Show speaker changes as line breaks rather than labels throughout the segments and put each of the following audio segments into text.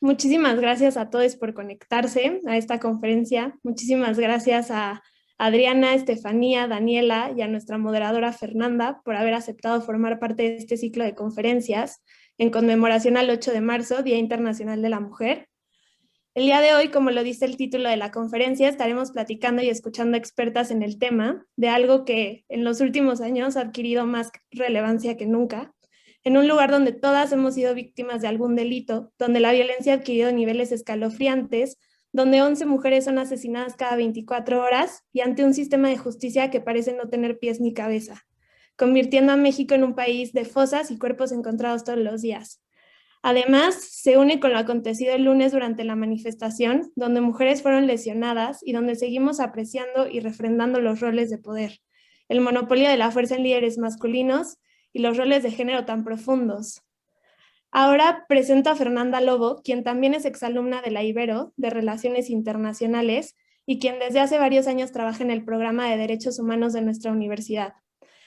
Muchísimas gracias a todos por conectarse a esta conferencia. Muchísimas gracias a Adriana, Estefanía, Daniela y a nuestra moderadora Fernanda por haber aceptado formar parte de este ciclo de conferencias en conmemoración al 8 de marzo, Día Internacional de la Mujer. El día de hoy, como lo dice el título de la conferencia, estaremos platicando y escuchando expertas en el tema de algo que en los últimos años ha adquirido más relevancia que nunca, en un lugar donde todas hemos sido víctimas de algún delito, donde la violencia ha adquirido niveles escalofriantes, donde 11 mujeres son asesinadas cada 24 horas y ante un sistema de justicia que parece no tener pies ni cabeza, convirtiendo a México en un país de fosas y cuerpos encontrados todos los días. Además, se une con lo acontecido el lunes durante la manifestación, donde mujeres fueron lesionadas y donde seguimos apreciando y refrendando los roles de poder, el monopolio de la fuerza en líderes masculinos y los roles de género tan profundos. Ahora presento a Fernanda Lobo, quien también es exalumna de la Ibero, de Relaciones Internacionales, y quien desde hace varios años trabaja en el programa de Derechos Humanos de nuestra universidad.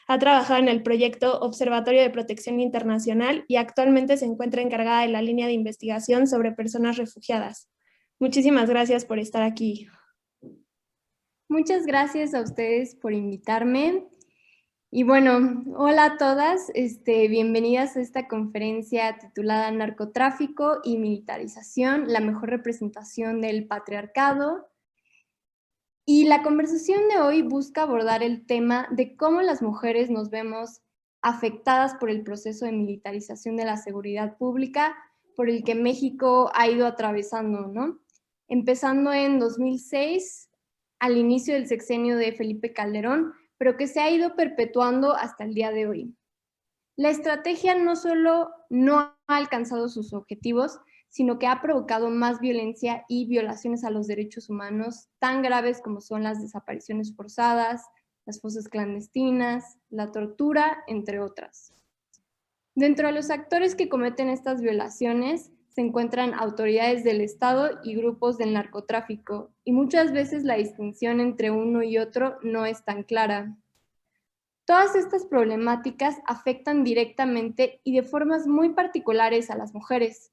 Ha trabajado en el proyecto Observatorio de Protección Internacional y actualmente se encuentra encargada de la línea de investigación sobre personas refugiadas. Muchísimas gracias por estar aquí.
Muchas gracias a ustedes por invitarme. Y bueno, hola a todas, bienvenidas a esta conferencia titulada Narcotráfico y Militarización, la mejor representación del patriarcado. Y la conversación de hoy busca abordar el tema de cómo las mujeres nos vemos afectadas por el proceso de militarización de la seguridad pública por el que México ha ido atravesando, ¿no? Empezando en 2006, al inicio del sexenio de Felipe Calderón, pero que se ha ido perpetuando hasta el día de hoy. La estrategia no solo no ha alcanzado sus objetivos, sino que ha provocado más violencia y violaciones a los derechos humanos tan graves como son las desapariciones forzadas, las fosas clandestinas, la tortura, entre otras. Dentro de los actores que cometen estas violaciones se encuentran autoridades del Estado y grupos del narcotráfico, y muchas veces la distinción entre uno y otro no es tan clara. Todas estas problemáticas afectan directamente y de formas muy particulares a las mujeres.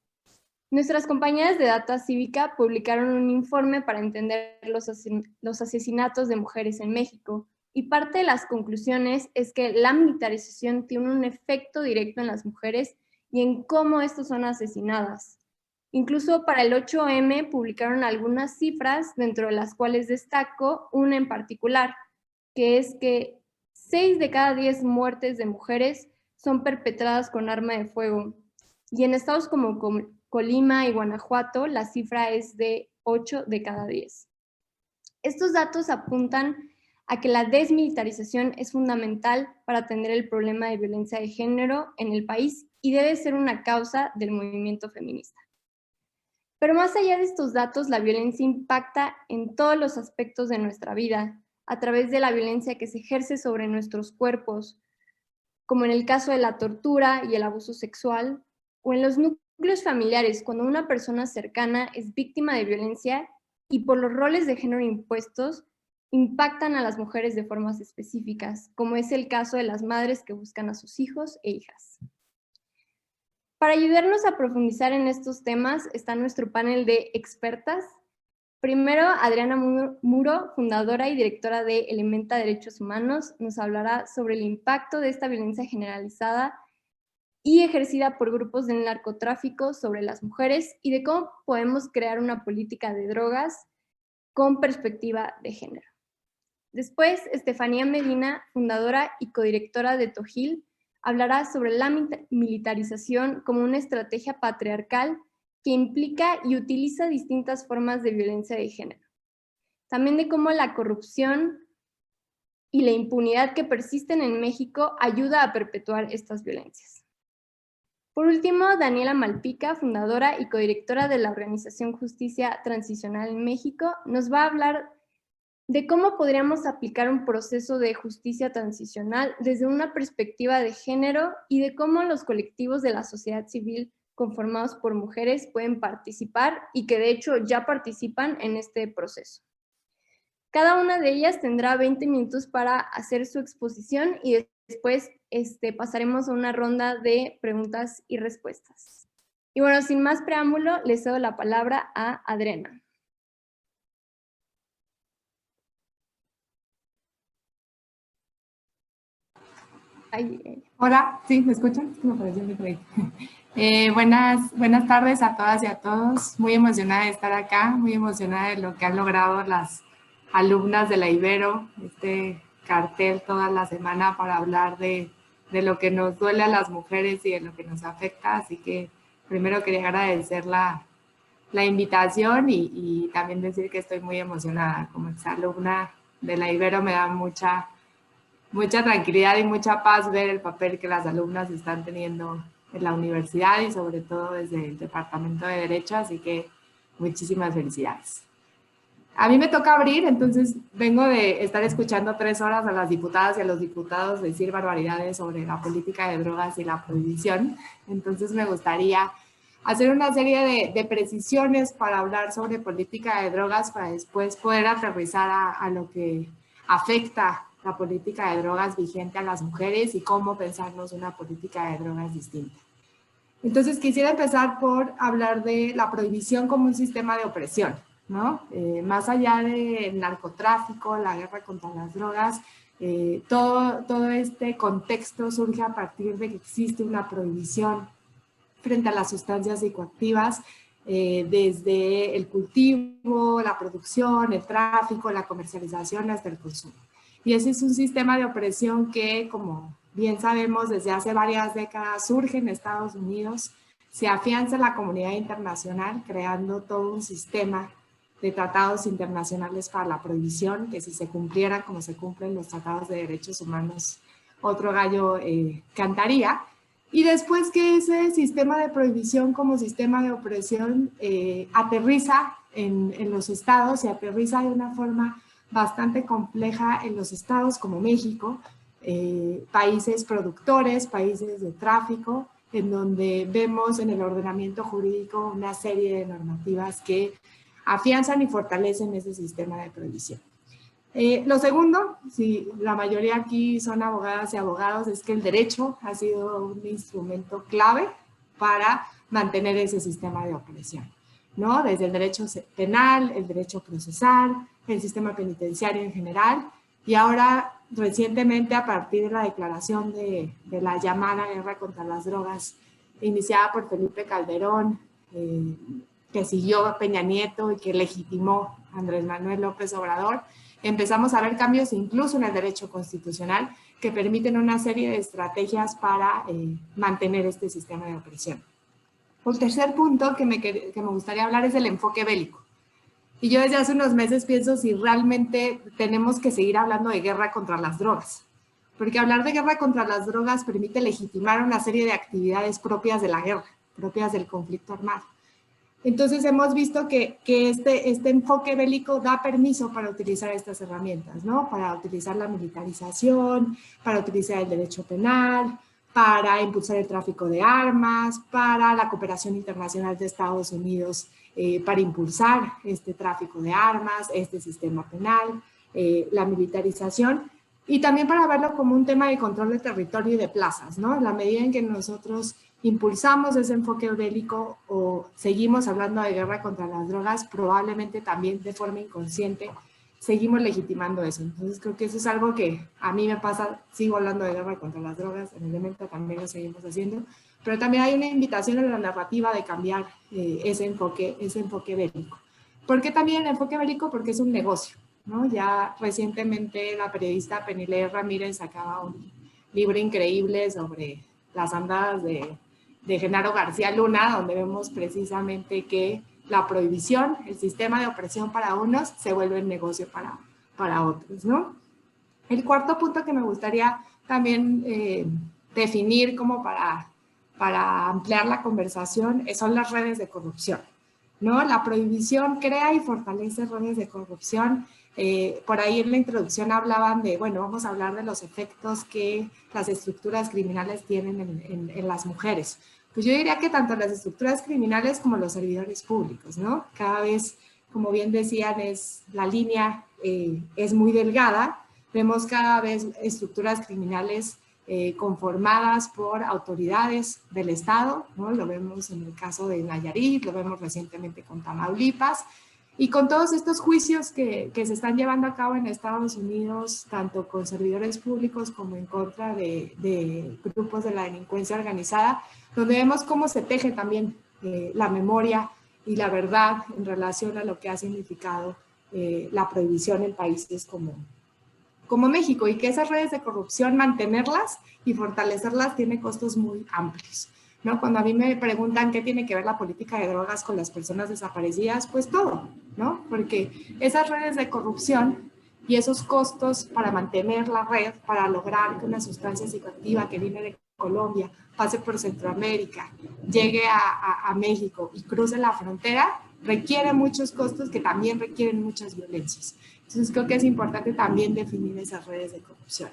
Nuestras compañeras de Data Cívica publicaron un informe para entender los asesinatos de mujeres en México, y parte de las conclusiones es que la militarización tiene un efecto directo en las mujeres y en cómo estas son asesinadas. Incluso para el 8M publicaron algunas cifras, dentro de las cuales destaco una en particular, que es que 6 de cada 10 muertes de mujeres son perpetradas con arma de fuego. Y en estados como Colima y Guanajuato, la cifra es de 8 de cada 10. Estos datos apuntan a que la desmilitarización es fundamental para atender el problema de violencia de género en el país y debe ser una causa del movimiento feminista. Pero más allá de estos datos, la violencia impacta en todos los aspectos de nuestra vida, a través de la violencia que se ejerce sobre nuestros cuerpos, como en el caso de la tortura y el abuso sexual, o en los núcleos familiares, cuando una persona cercana es víctima de violencia y por los roles de género impuestos, impactan a las mujeres de formas específicas, como es el caso de las madres que buscan a sus hijos e hijas. Para ayudarnos a profundizar en estos temas está nuestro panel de expertas. Primero, Adriana Muro, fundadora y directora de Elementa Derechos Humanos, nos hablará sobre el impacto de esta violencia generalizada y ejercida por grupos del narcotráfico sobre las mujeres y de cómo podemos crear una política de drogas con perspectiva de género. Después, Estefanía Medina, fundadora y codirectora de Tojil, hablará sobre la militarización como una estrategia patriarcal que implica y utiliza distintas formas de violencia de género. También de cómo la corrupción y la impunidad que persisten en México ayuda a perpetuar estas violencias. Por último, Daniela Malpica, fundadora y codirectora de la organización Justicia Transicional en México, nos va a hablar de cómo podríamos aplicar un proceso de justicia transicional desde una perspectiva de género y de cómo los colectivos de la sociedad civil conformados por mujeres pueden participar y que de hecho ya participan en este proceso. Cada una de ellas tendrá 20 minutos para hacer su exposición y después pasaremos a una ronda de preguntas y respuestas. Y bueno, sin más preámbulo, le cedo la palabra a Adriana.
Hola, ¿sí? ¿Me escuchan? Es que me apareció mi por ahí. Buenas tardes a todas y a todos. Muy emocionada de estar acá, muy emocionada de lo que han logrado las alumnas de la Ibero, este cartel toda la semana para hablar de lo que nos duele a las mujeres y de lo que nos afecta. Así que primero quería agradecer la invitación y también decir que estoy muy emocionada. Como exalumna de la Ibero me da mucha tranquilidad y mucha paz ver el papel que las alumnas están teniendo en la universidad y sobre todo desde el Departamento de Derecho, así que muchísimas felicidades. A mí me toca abrir, entonces vengo de estar escuchando 3 horas a las diputadas y a los diputados decir barbaridades sobre la política de drogas y la prohibición, entonces me gustaría hacer una serie de precisiones para hablar sobre política de drogas para después poder aterrizar a lo que afecta la política de drogas vigente a las mujeres y cómo pensarnos una política de drogas distinta. Entonces quisiera empezar por hablar de la prohibición como un sistema de opresión, ¿no? Más allá del narcotráfico, la guerra contra las drogas, todo este contexto surge a partir de que existe una prohibición frente a las sustancias psicoactivas, desde el cultivo, la producción, el tráfico, la comercialización hasta el consumo. Y ese es un sistema de opresión que, como bien sabemos, desde hace varias décadas surge en Estados Unidos, se afianza en la comunidad internacional, creando todo un sistema de tratados internacionales para la prohibición, que si se cumplieran como se cumplen los tratados de derechos humanos, otro gallo cantaría. Y después que ese sistema de prohibición como sistema de opresión aterriza en los estados y aterriza de una forma bastante compleja en los estados como México, países productores, países de tráfico, en donde vemos en el ordenamiento jurídico una serie de normativas que afianzan y fortalecen ese sistema de prohibición. Lo segundo, si la mayoría aquí son abogadas y abogados, es que el derecho ha sido un instrumento clave para mantener ese sistema de opresión, ¿no? Desde el derecho penal, el derecho procesal, el sistema penitenciario en general, y ahora recientemente a partir de la declaración de la llamada guerra contra las drogas iniciada por Felipe Calderón, que siguió a Peña Nieto y que legitimó a Andrés Manuel López Obrador, empezamos a ver cambios incluso en el derecho constitucional que permiten una serie de estrategias para mantener este sistema de opresión. El tercer punto que me gustaría hablar es del enfoque bélico. Y yo desde hace unos meses pienso si realmente tenemos que seguir hablando de guerra contra las drogas. Porque hablar de guerra contra las drogas permite legitimar una serie de actividades propias de la guerra, propias del conflicto armado. Entonces hemos visto que este enfoque bélico da permiso para utilizar estas herramientas, ¿no? Para utilizar la militarización, para utilizar el derecho penal, para impulsar el tráfico de armas, para la cooperación internacional de Estados Unidos, para impulsar este tráfico de armas, este sistema penal, la militarización, y también para verlo como un tema de control de territorio y de plazas, ¿no? En la medida en que nosotros impulsamos ese enfoque bélico o seguimos hablando de guerra contra las drogas, probablemente también de forma inconsciente seguimos legitimando eso. Entonces creo que eso es algo que a mí me pasa, sigo hablando de guerra contra las drogas, en el evento también lo seguimos haciendo, pero también hay una invitación en la narrativa de cambiar ese enfoque bélico. ¿Por qué también el enfoque bélico? Porque es un negocio, ¿no? Ya recientemente la periodista Penilei Ramírez sacaba un libro increíble sobre las andadas de Genaro García Luna, donde vemos precisamente que la prohibición, el sistema de opresión para unos, se vuelve el negocio para otros, ¿no? El cuarto punto que me gustaría también definir como para ampliar la conversación son las redes de corrupción, ¿no? La prohibición crea y fortalece redes de corrupción. Por ahí en la introducción hablaban de, bueno, vamos a hablar de los efectos que las estructuras criminales tienen en las mujeres. Pues yo diría que tanto las estructuras criminales como los servidores públicos, ¿no? Cada vez, como bien decían, la línea es muy delgada. Vemos cada vez estructuras criminales conformadas por autoridades del Estado, ¿no? Lo vemos en el caso de Nayarit, lo vemos recientemente con Tamaulipas, y con todos estos juicios que se están llevando a cabo en Estados Unidos, tanto con servidores públicos como en contra de grupos de la delincuencia organizada, donde vemos cómo se teje también la memoria y la verdad en relación a lo que ha significado la prohibición en países como México, y que esas redes de corrupción, mantenerlas y fortalecerlas tiene costos muy amplios, ¿no? Cuando a mí me preguntan qué tiene que ver la política de drogas con las personas desaparecidas, pues todo, ¿no? Porque esas redes de corrupción y esos costos para mantener la red, para lograr que una sustancia psicoactiva que viene de Colombia pase por Centroamérica, llegue a México y cruce la frontera, requiere muchos costos que también requieren muchas violencias. Entonces creo que es importante también definir esas redes de corrupción.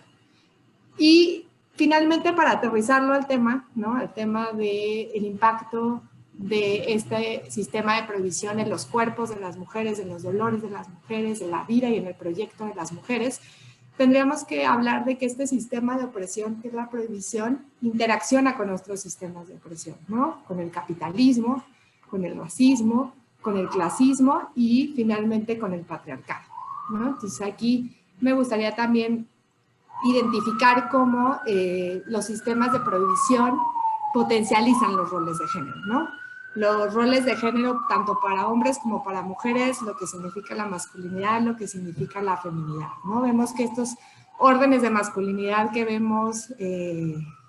Y finalmente, para aterrizarlo al tema, ¿no? El tema del impacto de este sistema de prohibición en los cuerpos de las mujeres, en los dolores de las mujeres, en la vida y en el proyecto de las mujeres, tendríamos que hablar de que este sistema de opresión, que es la prohibición, interacciona con nuestros sistemas de opresión, ¿no? Con el capitalismo, con el racismo, con el clasismo y finalmente con el patriarcado, ¿no? Entonces aquí me gustaría también identificar cómo los sistemas de prohibición potencializan los roles de género, ¿no? Los roles de género, tanto para hombres como para mujeres, lo que significa la masculinidad, lo que significa la feminidad, ¿no? Vemos que estos órdenes de masculinidad que vemos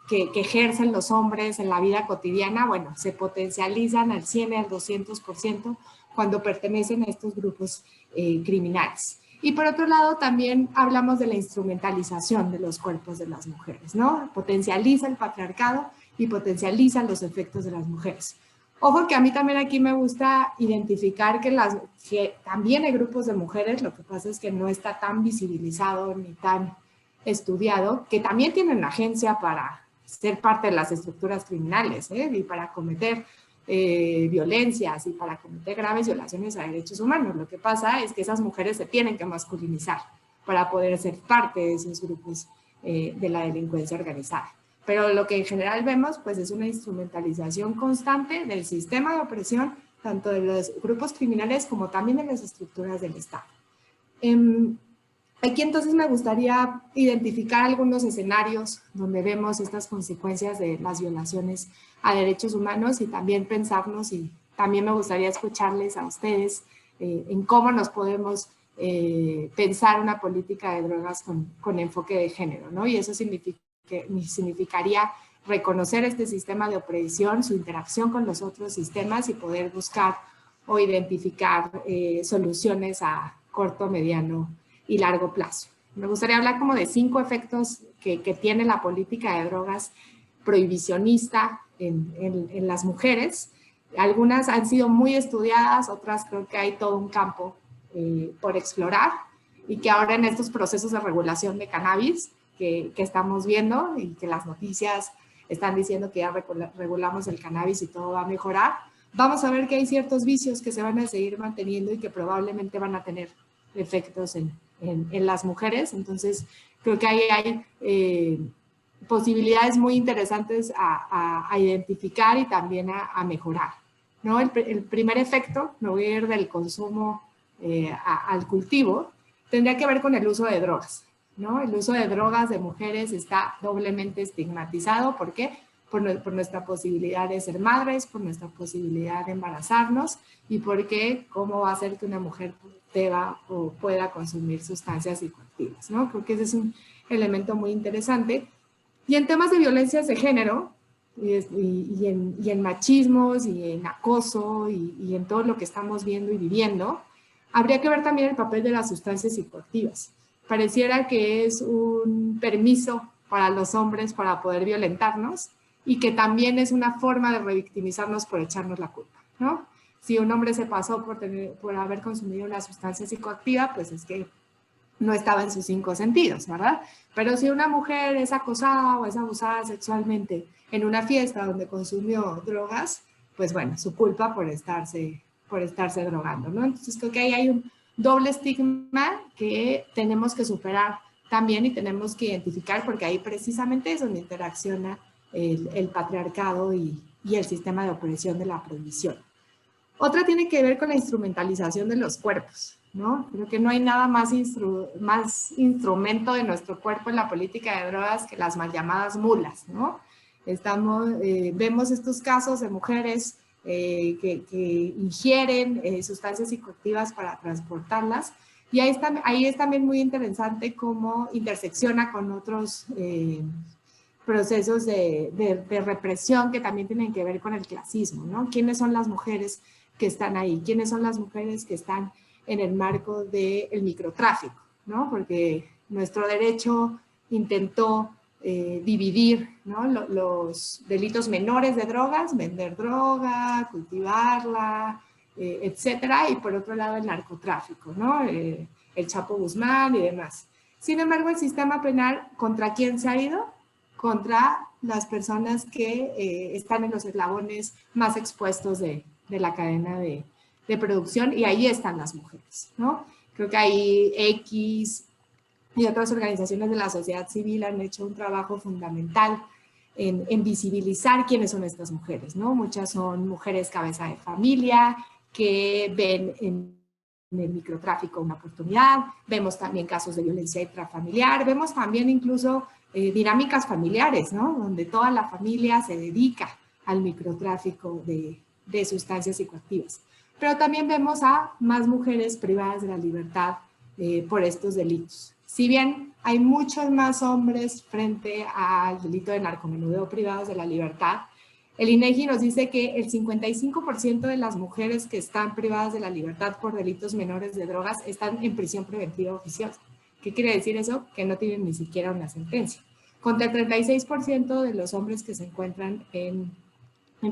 que ejercen los hombres en la vida cotidiana, bueno, se potencializan al 100 y al 200% cuando pertenecen a estos grupos criminales. Y por otro lado, también hablamos de la instrumentalización de los cuerpos de las mujeres, ¿no? Potencializa el patriarcado y potencializa los efectos de las mujeres. Ojo que a mí también aquí me gusta identificar que también hay grupos de mujeres, lo que pasa es que no está tan visibilizado ni tan estudiado, que también tienen agencia para ser parte de las estructuras criminales, y para cometer violencias y para cometer graves violaciones a derechos humanos. Lo que pasa es que esas mujeres se tienen que masculinizar para poder ser parte de esos grupos de la delincuencia organizada. Pero lo que en general vemos pues es una instrumentalización constante del sistema de opresión, tanto de los grupos criminales como también de las estructuras del Estado. Aquí entonces me gustaría identificar algunos escenarios donde vemos estas consecuencias de las violaciones a derechos humanos y también pensarnos, y también me gustaría escucharles a ustedes en cómo nos podemos pensar una política de drogas con enfoque de género, ¿no? Y eso significaría reconocer este sistema de opresión, su interacción con los otros sistemas y poder buscar o identificar soluciones a corto, mediano y largo plazo. Me gustaría hablar como de 5 efectos que tiene la política de drogas prohibicionista en las mujeres. Algunas han sido muy estudiadas, otras creo que hay todo un campo por explorar, y que ahora en estos procesos de regulación de cannabis que estamos viendo y que las noticias están diciendo que ya regulamos el cannabis y todo va a mejorar, vamos a ver que hay ciertos vicios que se van a seguir manteniendo y que probablemente van a tener efectos en las mujeres. Entonces creo que ahí hay posibilidades muy interesantes a identificar y también a mejorar, ¿no? El primer efecto, me voy a ir del consumo al cultivo, tendría que ver con el uso de drogas, ¿no? El uso de drogas de mujeres está doblemente estigmatizado. ¿Por qué? Por nuestra posibilidad de ser madres, por nuestra posibilidad de embarazarnos, y porque cómo va a ser que una mujer deba o pueda consumir sustancias psicoactivas, ¿no? Creo que ese es un elemento muy interesante. Y en temas de violencias de género, y en machismos, y en acoso, y en todo lo que estamos viendo y viviendo, habría que ver también el papel de las sustancias psicoactivas. Pareciera que es un permiso para los hombres para poder violentarnos, y que también es una forma de revictimizarnos por echarnos la culpa, ¿no? Si un hombre se pasó por haber consumido una sustancia psicoactiva, pues es que no estaba en sus 5 sentidos, ¿verdad? Pero si una mujer es acosada o es abusada sexualmente en una fiesta donde consumió drogas, pues bueno, su culpa por estarse drogando, ¿no? Entonces creo que ahí hay un doble estigma que tenemos que superar, también, y tenemos que identificar, porque ahí precisamente es donde interacciona el patriarcado y el sistema de opresión de la prohibición. Otra tiene que ver con la instrumentalización de los cuerpos, ¿no? Creo que no hay nada más instrumento de nuestro cuerpo en la política de drogas que las mal llamadas mulas, ¿no? Vemos estos casos de mujeres que ingieren sustancias psicoactivas para transportarlas, y ahí es también muy interesante cómo intersecciona con otros procesos de represión que también tienen que ver con el clasismo, ¿no? ¿Quiénes son las mujeres que están ahí? ¿Quiénes son las mujeres que están en el marco del microtráfico, ¿no? Porque nuestro derecho intentó dividir, ¿no?, los delitos menores de drogas, vender droga, cultivarla, etcétera, y por otro lado el narcotráfico, ¿no? El Chapo Guzmán y demás. Sin embargo, el sistema penal, ¿contra quién se ha ido? Contra las personas que están en los eslabones más expuestos de la cadena de producción, y ahí están las mujeres, ¿no? Creo que ahí X y otras organizaciones de la sociedad civil han hecho un trabajo fundamental en visibilizar quiénes son estas mujeres, ¿no? Muchas son mujeres cabeza de familia que ven en el microtráfico una oportunidad. Vemos también casos de violencia intrafamiliar, vemos también incluso dinámicas familiares, ¿no?, donde toda la familia se dedica al microtráfico de sustancias psicoactivas. Pero también vemos a más mujeres privadas de la libertad por estos delitos. Si bien hay muchos más hombres frente al delito de narcomenudeo privados de la libertad, el INEGI nos dice que el 55% de las mujeres que están privadas de la libertad por delitos menores de drogas están en prisión preventiva oficiosa. ¿Qué quiere decir eso? Que no tienen ni siquiera una sentencia. Contra el 36% de los hombres que se encuentran en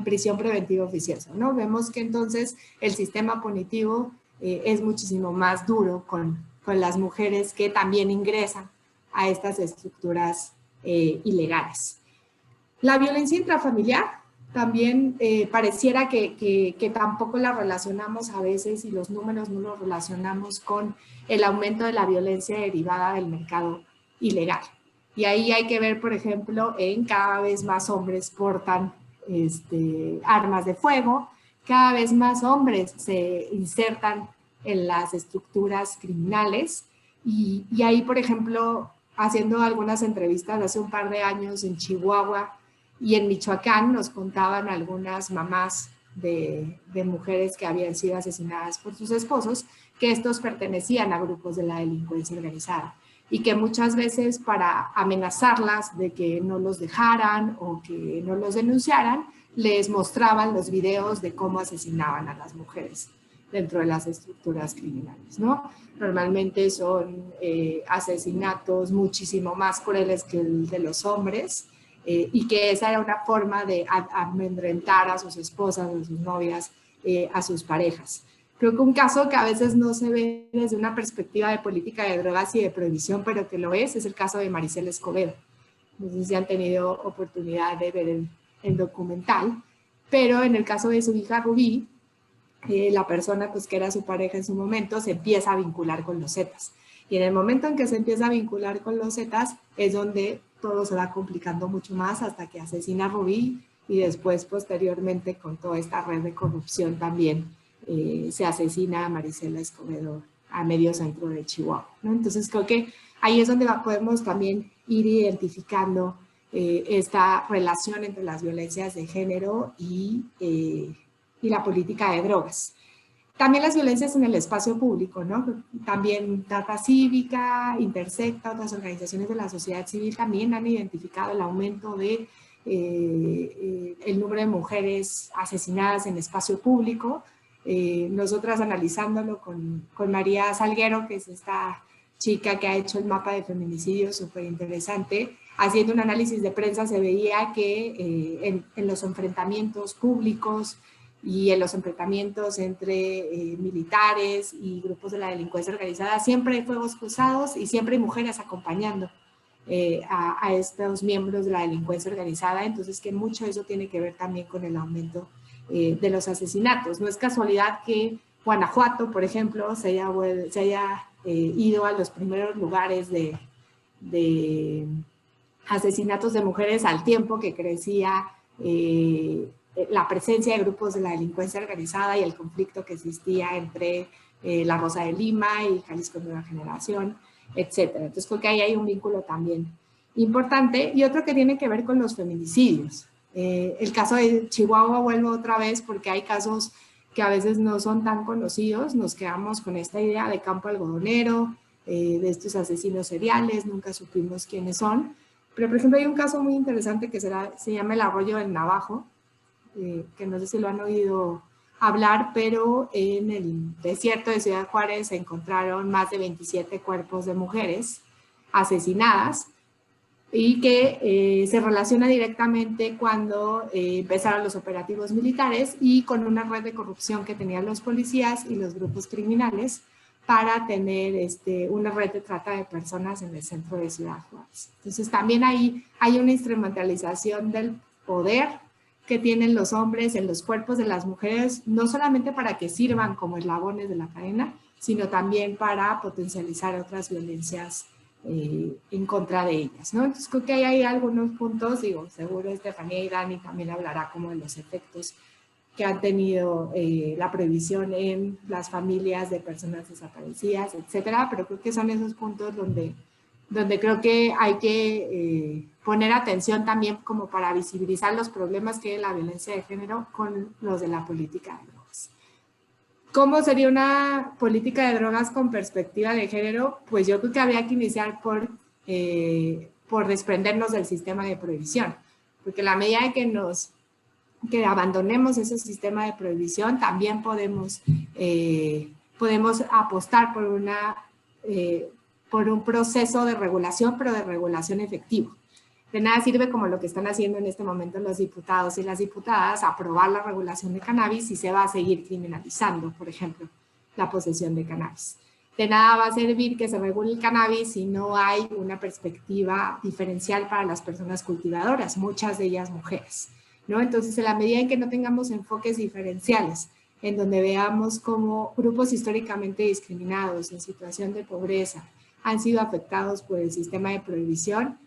prisión preventiva oficiosa, ¿no? Vemos que entonces el sistema punitivo es muchísimo más duro con las mujeres que también ingresan a estas estructuras ilegales. La violencia intrafamiliar también pareciera que tampoco la relacionamos a veces, y los números no los relacionamos con el aumento de la violencia derivada del mercado ilegal. Y ahí hay que ver, por ejemplo, en cada vez más hombres portan armas de fuego, cada vez más hombres se insertan en las estructuras criminales, y ahí, por ejemplo, haciendo algunas entrevistas hace un par de años en Chihuahua y en Michoacán, nos contaban algunas mamás de mujeres que habían sido asesinadas por sus esposos, que estos pertenecían a grupos de la delincuencia organizada, y que muchas veces, para amenazarlas de que no los dejaran o que no los denunciaran, les mostraban los videos de cómo asesinaban a las mujeres dentro de las estructuras criminales, ¿no? Normalmente son asesinatos muchísimo más crueles que el de los hombres, y que esa era una forma de amedrentar a sus esposas, a sus novias, a sus parejas. Creo que un caso que a veces no se ve desde una perspectiva de política de drogas y de prohibición, pero que lo es el caso de Maricela Escobedo. No sé si han tenido oportunidad de ver el documental, pero en el caso de su hija Rubí, la persona pues, que era su pareja en su momento se empieza a vincular con los Zetas. Y en el momento en que se empieza a vincular con los Zetas es donde todo se va complicando mucho más, hasta que asesina a Rubí, y después, posteriormente, con toda esta red de corrupción también, se asesina a Maricela Escobedo a medio centro de Chihuahua, ¿no? Entonces creo que ahí es donde podemos también ir identificando esta relación entre las violencias de género y la política de drogas. También las violencias en el espacio público, ¿no? También Data Cívica, Intersecta, otras organizaciones de la sociedad civil también han identificado el aumento de el número de mujeres asesinadas en espacio público. Nosotras, analizándolo con María Salguero, que es esta chica que ha hecho el mapa de feminicidios, súper interesante, haciendo un análisis de prensa, se veía que en los enfrentamientos públicos y en los enfrentamientos entre militares y grupos de la delincuencia organizada, siempre hay fuegos cruzados y siempre hay mujeres acompañando a estos miembros de la delincuencia organizada. Entonces, que mucho de eso tiene que ver también con el aumento de los asesinatos. No es casualidad que Guanajuato, por ejemplo, se haya ido a los primeros lugares de de asesinatos de mujeres al tiempo que crecía la presencia de grupos de la delincuencia organizada y el conflicto que existía entre la Rosa de Lima y Jalisco Nueva Generación, etcétera. Entonces creo que ahí hay un vínculo también importante, y otro que tiene que ver con los feminicidios. El caso de Chihuahua, vuelvo otra vez porque hay casos que a veces no son tan conocidos, nos quedamos con esta idea de campo algodonero, de estos asesinos seriales, nunca supimos quiénes son, pero por ejemplo hay un caso muy interesante que se llama el Arroyo del Navajo, que no sé si lo han oído hablar, pero en el desierto de Ciudad Juárez se encontraron más de 27 cuerpos de mujeres asesinadas, y que se relaciona directamente cuando empezaron los operativos militares y con una red de corrupción que tenían los policías y los grupos criminales para tener una red de trata de personas en el centro de Ciudad Juárez. Entonces también ahí hay una instrumentalización del poder que tienen los hombres en los cuerpos de las mujeres, no solamente para que sirvan como eslabones de la cadena, sino también para potencializar otras violencias en contra de ellas, ¿no? Entonces creo que ahí hay algunos puntos, digo, seguro Estefanía y Dani también hablará como de los efectos que han tenido la prohibición en las familias de personas desaparecidas, etcétera, pero creo que son esos puntos donde creo que hay que poner atención también como para visibilizar los problemas que hay en la violencia de género con los de la política de drogas. ¿Cómo sería una política de drogas con perspectiva de género? Pues yo creo que habría que iniciar por desprendernos del sistema de prohibición, porque a la medida de que abandonemos ese sistema de prohibición, también podemos apostar por un proceso de regulación, pero de regulación efectivo. De nada sirve, como lo que están haciendo en este momento los diputados y las diputadas, aprobar la regulación de cannabis y se va a seguir criminalizando, por ejemplo, la posesión de cannabis. De nada va a servir que se regule el cannabis si no hay una perspectiva diferencial para las personas cultivadoras, muchas de ellas mujeres, ¿no? Entonces, en la medida en que no tengamos enfoques diferenciales, en donde veamos cómo grupos históricamente discriminados en situación de pobreza han sido afectados por el sistema de prohibición,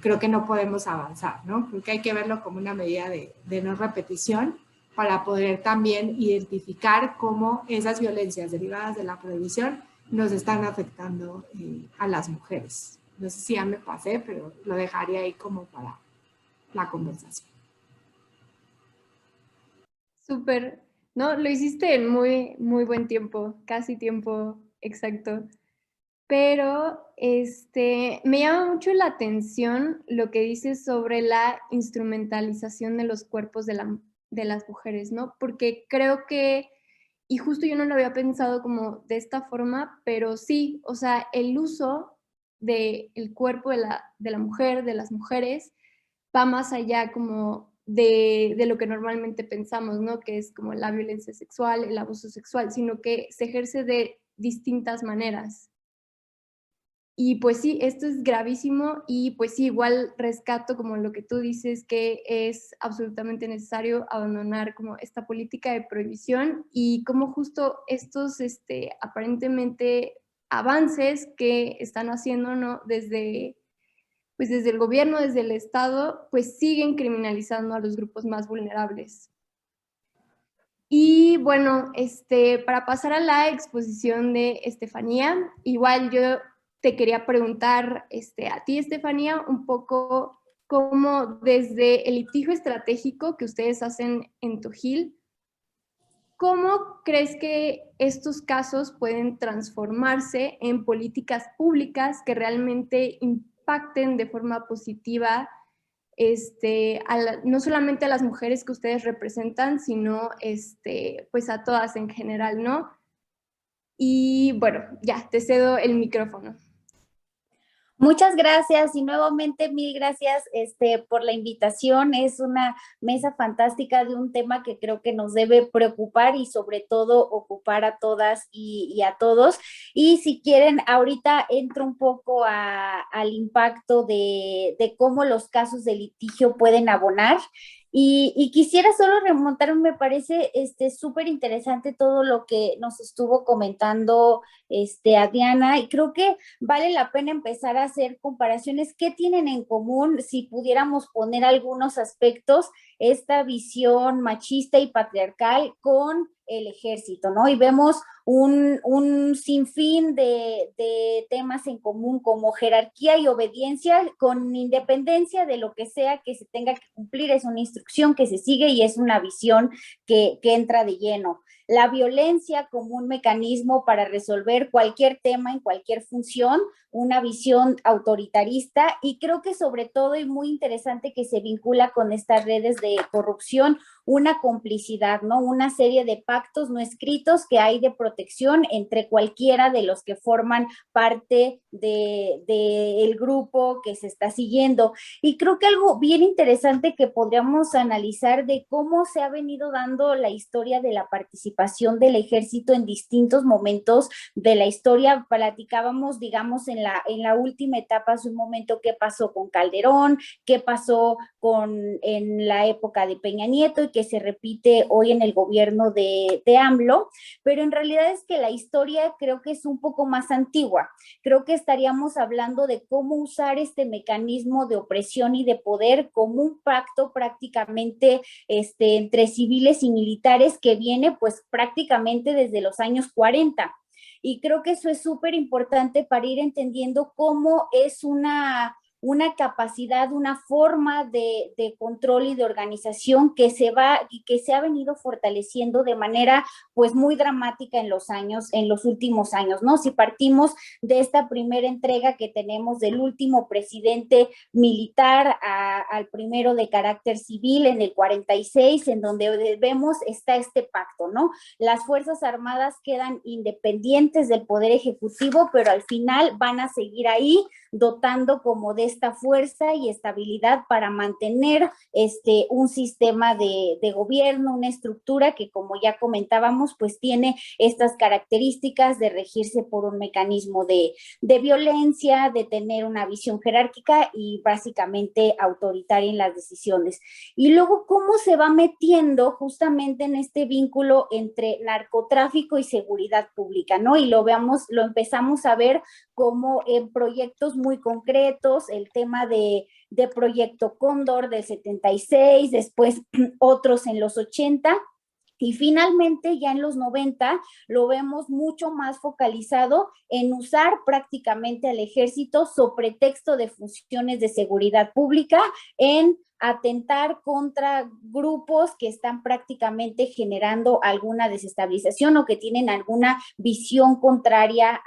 creo que no podemos avanzar, ¿no? Creo que hay que verlo como una medida de no repetición para poder también identificar cómo esas violencias derivadas de la prohibición nos están afectando a las mujeres. No sé si ya me pasé, pero lo dejaría ahí como para la conversación.
Súper, ¿no? Lo hiciste en muy, muy buen tiempo, casi tiempo exacto. Pero me llama mucho la atención lo que dices sobre la instrumentalización de los cuerpos de las mujeres, ¿no? Porque creo que, y justo yo no lo había pensado como de esta forma, pero sí, o sea, el uso del cuerpo de la mujer, de las mujeres, va más allá como de lo que normalmente pensamos, ¿no? Que es como la violencia sexual, el abuso sexual, sino que se ejerce de distintas maneras. Y pues sí, esto es gravísimo y pues sí, igual rescato como lo que tú dices, que es absolutamente necesario abandonar como esta política de prohibición y como justo estos aparentemente avances que están haciendo, ¿no? desde el gobierno, desde el Estado, pues siguen criminalizando a los grupos más vulnerables. Y bueno, para pasar a la exposición de Estefanía, igual yo te quería preguntar a ti, Estefanía, un poco cómo desde el litigio estratégico que ustedes hacen en Tujil, ¿cómo crees que estos casos pueden transformarse en políticas públicas que realmente impacten de forma positiva no solamente a las mujeres que ustedes representan, sino pues a todas en general, ¿no? Y bueno, ya, te cedo el micrófono.
Muchas gracias y nuevamente mil gracias por la invitación. Es una mesa fantástica de un tema que creo que nos debe preocupar y sobre todo ocupar a todas y a todos. Y si quieren, ahorita entro un poco al impacto de cómo los casos de litigio pueden abonar. Y quisiera solo remontar, me parece súper interesante todo lo que nos estuvo comentando Adriana, y creo que vale la pena empezar a hacer comparaciones. ¿Qué tienen en común si pudiéramos poner algunos aspectos esta visión machista y patriarcal con el ejército, ¿no? Y vemos un sinfín de temas en común como jerarquía y obediencia con independencia de lo que sea que se tenga que cumplir, es una instrucción que se sigue y es una visión que entra de lleno. La violencia como un mecanismo para resolver cualquier tema en cualquier función, una visión autoritarista, y creo que sobre todo, y muy interesante que se vincula con estas redes de corrupción, una complicidad, ¿no? Una serie de pactos no escritos que hay de protección entre cualquiera de los que forman parte del grupo que se está siguiendo. Y creo que algo bien interesante que podríamos analizar de cómo se ha venido dando la historia de la participación del ejército en distintos momentos de la historia. Platicábamos, digamos, en la última etapa, hace un momento, qué pasó con Calderón, qué pasó en la época de Peña Nieto y que se repite hoy en el gobierno de AMLO, pero en realidad es que la historia creo que es un poco más antigua. Creo que estaríamos hablando de cómo usar este mecanismo de opresión y de poder como un pacto prácticamente entre civiles y militares que viene pues prácticamente desde los años 40. Y creo que eso es súper importante para ir entendiendo cómo es una capacidad, una forma de control y de organización que se ha venido fortaleciendo de manera pues muy dramática en los últimos años, ¿no? Si partimos de esta primera entrega que tenemos del último presidente militar al primero de carácter civil en el 46, en donde vemos está este pacto, ¿no? Las Fuerzas Armadas quedan independientes del Poder Ejecutivo, pero al final van a seguir ahí dotando como de esta fuerza y estabilidad para mantener un sistema de gobierno, una estructura que, como ya comentábamos, pues tiene estas características de regirse por un mecanismo de violencia, de tener una visión jerárquica y básicamente autoritaria en las decisiones. Y luego, ¿cómo se va metiendo justamente en este vínculo entre narcotráfico y seguridad pública, ¿no? Y lo empezamos a ver como en proyectos muy concretos, el tema de Proyecto Cóndor del 76, después otros en los 80, y finalmente ya en los 90 lo vemos mucho más focalizado en usar prácticamente al ejército sobre pretexto de funciones de seguridad pública en atentar contra grupos que están prácticamente generando alguna desestabilización o que tienen alguna visión contraria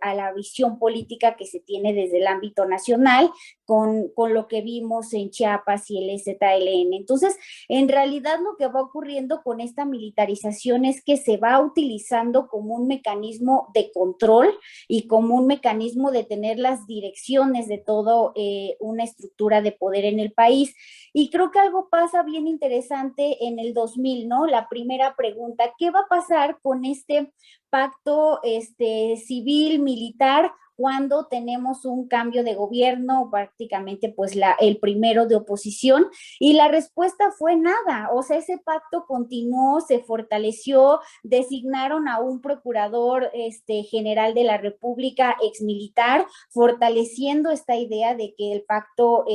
a la visión política que se tiene desde el ámbito nacional con lo que vimos en Chiapas y el EZLN. Entonces, en realidad lo que va ocurriendo con esta militarización es que se va utilizando como un mecanismo de control y como un mecanismo de tener las direcciones de toda una estructura de poder en el país. Y creo que algo pasa bien interesante en el 2000, ¿no? La primera pregunta, ¿qué va a pasar con este pacto civil, militar, cuando tenemos un cambio de gobierno, prácticamente pues el primero de oposición? Y la respuesta fue nada. O sea, ese pacto continuó, se fortaleció, designaron a un procurador general de la República exmilitar, fortaleciendo esta idea de que el pacto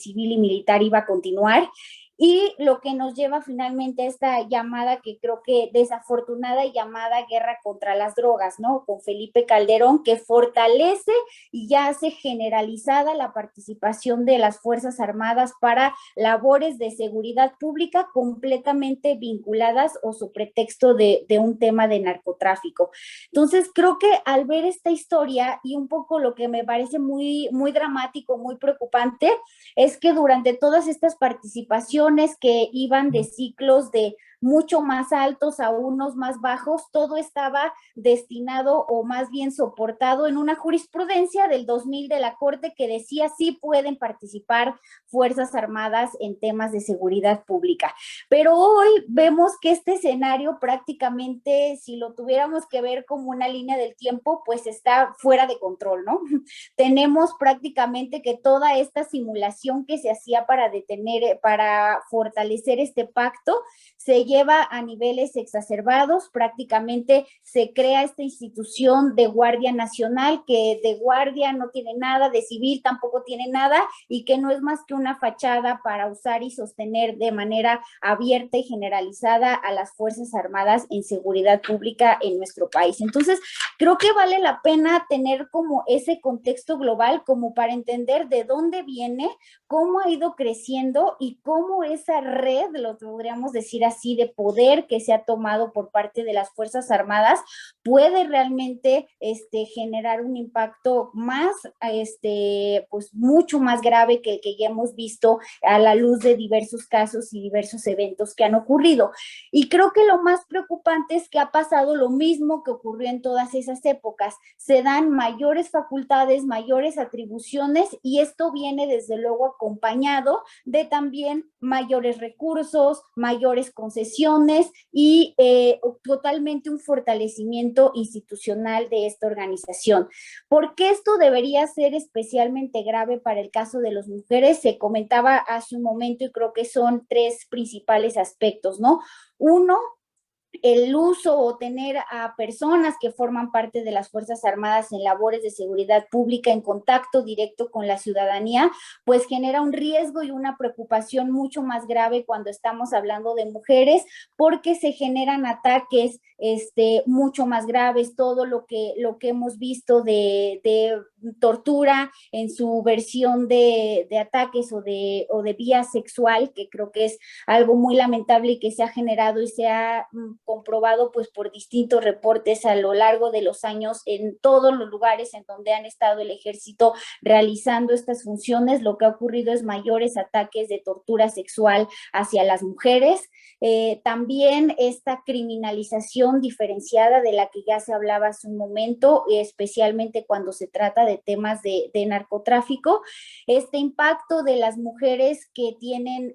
civil y militar iba a continuar. Y lo que nos lleva finalmente a esta llamada, que creo que desafortunada llamada guerra contra las drogas, ¿no? Con Felipe Calderón, que fortalece y ya hace generalizada la participación de las Fuerzas Armadas para labores de seguridad pública completamente vinculadas o su pretexto de un tema de narcotráfico. Entonces, creo que al ver esta historia y un poco lo que me parece muy, muy dramático, muy preocupante, es que durante todas estas participaciones que iban de ciclos de mucho más altos a unos más bajos, todo estaba destinado o más bien soportado en una jurisprudencia del 2000 de la Corte que decía sí pueden participar Fuerzas Armadas en temas de seguridad pública. Pero hoy vemos que este escenario prácticamente, si lo tuviéramos que ver como una línea del tiempo, pues está fuera de control, ¿no? Tenemos prácticamente que toda esta simulación que se hacía para detener, para fortalecer este pacto, se lleva a niveles exacerbados. Prácticamente se crea esta institución de Guardia Nacional, que de guardia no tiene nada, de civil tampoco tiene nada, y que no es más que una fachada para usar y sostener de manera abierta y generalizada a las Fuerzas Armadas en seguridad pública en nuestro país. Entonces, creo que vale la pena tener como ese contexto global como para entender de dónde viene, cómo ha ido creciendo y cómo esa red, lo podríamos decir así, de poder que se ha tomado por parte de las Fuerzas Armadas puede realmente generar un impacto más, pues mucho más grave que el que ya hemos visto a la luz de diversos casos y diversos eventos que han ocurrido. Y creo que lo más preocupante es que ha pasado lo mismo que ocurrió en todas esas épocas. Se dan mayores facultades, mayores atribuciones, y esto viene desde luego acompañado de también mayores recursos, mayores concesiones y totalmente un fortalecimiento institucional de esta organización. ¿Por qué esto debería ser especialmente grave para el caso de las mujeres? Se comentaba hace un momento y creo que son tres principales aspectos, ¿no? Uno, el uso o tener a personas que forman parte de las Fuerzas Armadas en labores de seguridad pública en contacto directo con la ciudadanía, pues genera un riesgo y una preocupación mucho más grave cuando estamos hablando de mujeres, porque se generan ataques mucho más graves, todo lo que hemos visto de tortura en su versión de ataques o de vía sexual, que creo que es algo muy lamentable y que se ha generado y se ha comprobado pues por distintos reportes a lo largo de los años en todos los lugares en donde han estado el ejército realizando estas funciones. Lo que ha ocurrido es mayores ataques de tortura sexual hacia las mujeres. También esta criminalización diferenciada de la que ya se hablaba hace un momento, especialmente cuando se trata de temas de narcotráfico, este impacto de las mujeres que tienen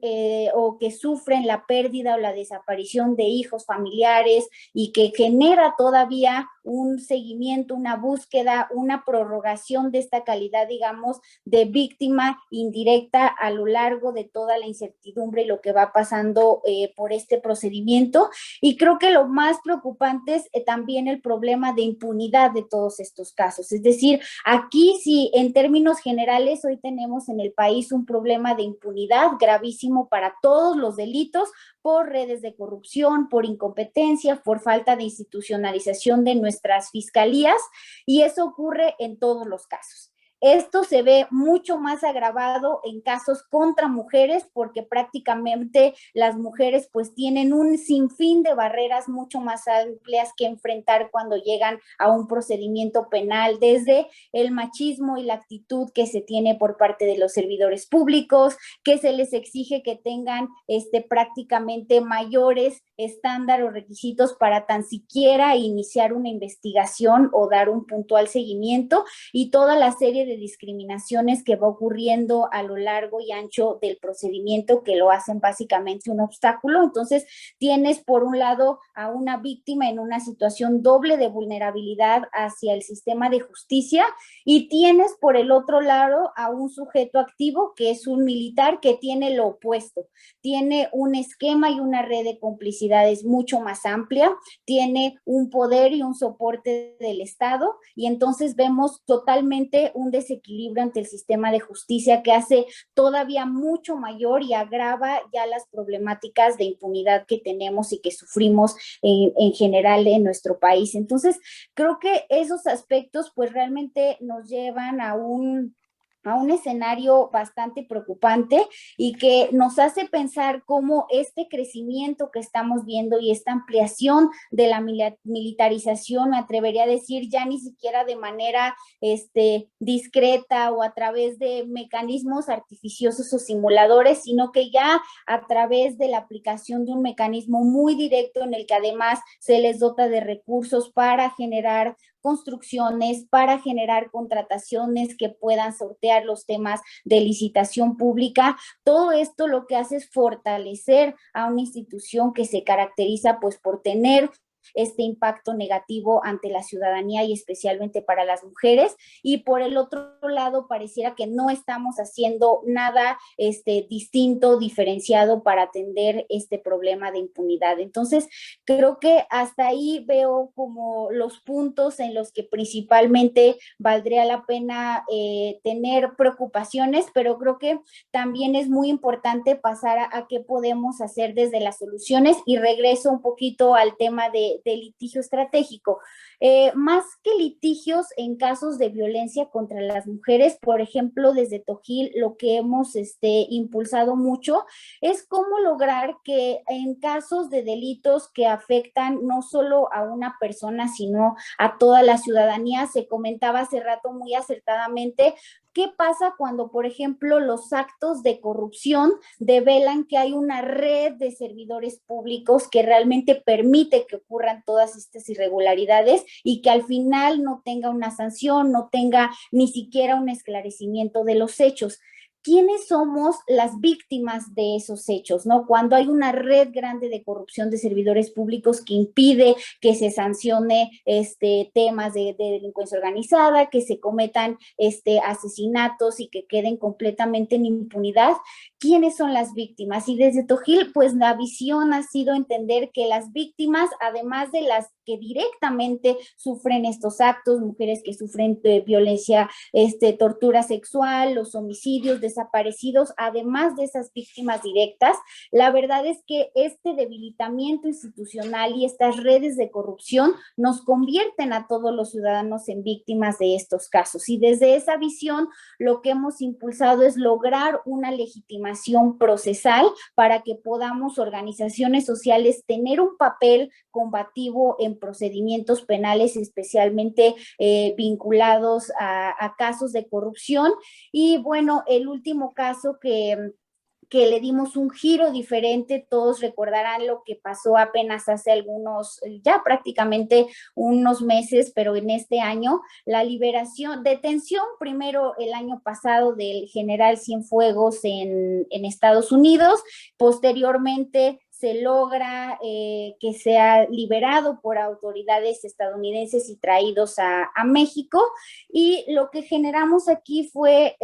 o que sufren la pérdida o la desaparición de hijos familiares y que genera todavía un seguimiento, una búsqueda, una prorrogación de esta calidad, digamos, de víctima indirecta a lo largo de toda la incertidumbre y lo que va pasando por este procedimiento. Y creo que lo más preocupante es también el problema de impunidad de todos estos casos. Es decir, aquí sí, en términos generales, hoy tenemos en el país un problema de impunidad gravísimo para todos los delitos, por redes de corrupción, por incompetencia, por falta de institucionalización de nuestras fiscalías, y eso ocurre en todos los casos. Esto se ve mucho más agravado en casos contra mujeres, porque prácticamente las mujeres pues tienen un sinfín de barreras mucho más amplias que enfrentar cuando llegan a un procedimiento penal, desde el machismo y la actitud que se tiene por parte de los servidores públicos, que se les exige que tengan prácticamente mayores estándares o requisitos para tan siquiera iniciar una investigación o dar un puntual seguimiento, y toda la serie de discriminaciones que va ocurriendo a lo largo y ancho del procedimiento que lo hacen básicamente un obstáculo. Entonces tienes por un lado a una víctima en una situación doble de vulnerabilidad hacia el sistema de justicia, y tienes por el otro lado a un sujeto activo que es un militar que tiene lo opuesto, tiene un esquema y una red de complicidades mucho más amplia, tiene un poder y un soporte del Estado, y entonces vemos totalmente un desequilibrio ante el sistema de justicia que hace todavía mucho mayor y agrava ya las problemáticas de impunidad que tenemos y que sufrimos en general en nuestro país. Entonces, creo que esos aspectos pues realmente nos llevan a un a un escenario bastante preocupante y que nos hace pensar cómo este crecimiento que estamos viendo y esta ampliación de la militarización, me atrevería a decir, ya ni siquiera de manera discreta o a través de mecanismos artificiosos o simuladores, sino que ya a través de la aplicación de un mecanismo muy directo en el que además se les dota de recursos para generar construcciones, para generar contrataciones que puedan sortear los temas de licitación pública. Todo esto lo que hace es fortalecer a una institución que se caracteriza pues por tener este impacto negativo ante la ciudadanía y especialmente para las mujeres, y por el otro lado pareciera que no estamos haciendo nada distinto, diferenciado para atender este problema de impunidad. Entonces, creo que hasta ahí veo como los puntos en los que principalmente valdría la pena tener preocupaciones, pero creo que también es muy importante pasar a qué podemos hacer desde las soluciones, y regreso un poquito al tema de litigio estratégico. Más que litigios en casos de violencia contra las mujeres, por ejemplo, desde Tojil lo que hemos impulsado mucho es cómo lograr que en casos de delitos que afectan no solo a una persona, sino a toda la ciudadanía, se comentaba hace rato muy acertadamente, ¿qué pasa cuando, por ejemplo, los actos de corrupción develan que hay una red de servidores públicos que realmente permite que ocurran todas estas irregularidades y que al final no tenga una sanción, no tenga ni siquiera un esclarecimiento de los hechos? ¿Quiénes somos las víctimas de esos hechos, ¿no? Cuando hay una red grande de corrupción de servidores públicos que impide que se sancione temas de delincuencia organizada, que se cometan asesinatos y que queden completamente en impunidad, ¿quiénes son las víctimas? Y desde Tojil, pues la visión ha sido entender que las víctimas, además de las que directamente sufren estos actos, mujeres que sufren violencia, tortura sexual, los homicidios, desaparecidos, además de esas víctimas directas, la verdad es que este debilitamiento institucional y estas redes de corrupción nos convierten a todos los ciudadanos en víctimas de estos casos. Y desde esa visión, lo que hemos impulsado es lograr una legitimación procesal para que podamos, organizaciones sociales, tener un papel combativo en procedimientos penales, especialmente vinculados a casos de corrupción. Y bueno, el último caso que le dimos un giro diferente, todos recordarán lo que pasó apenas hace algunos, ya prácticamente unos meses, pero en este año, la detención primero el año pasado del general Cienfuegos en Estados Unidos, posteriormente se logra que sea liberado por autoridades estadounidenses y traídos a México. Y lo que generamos aquí fue,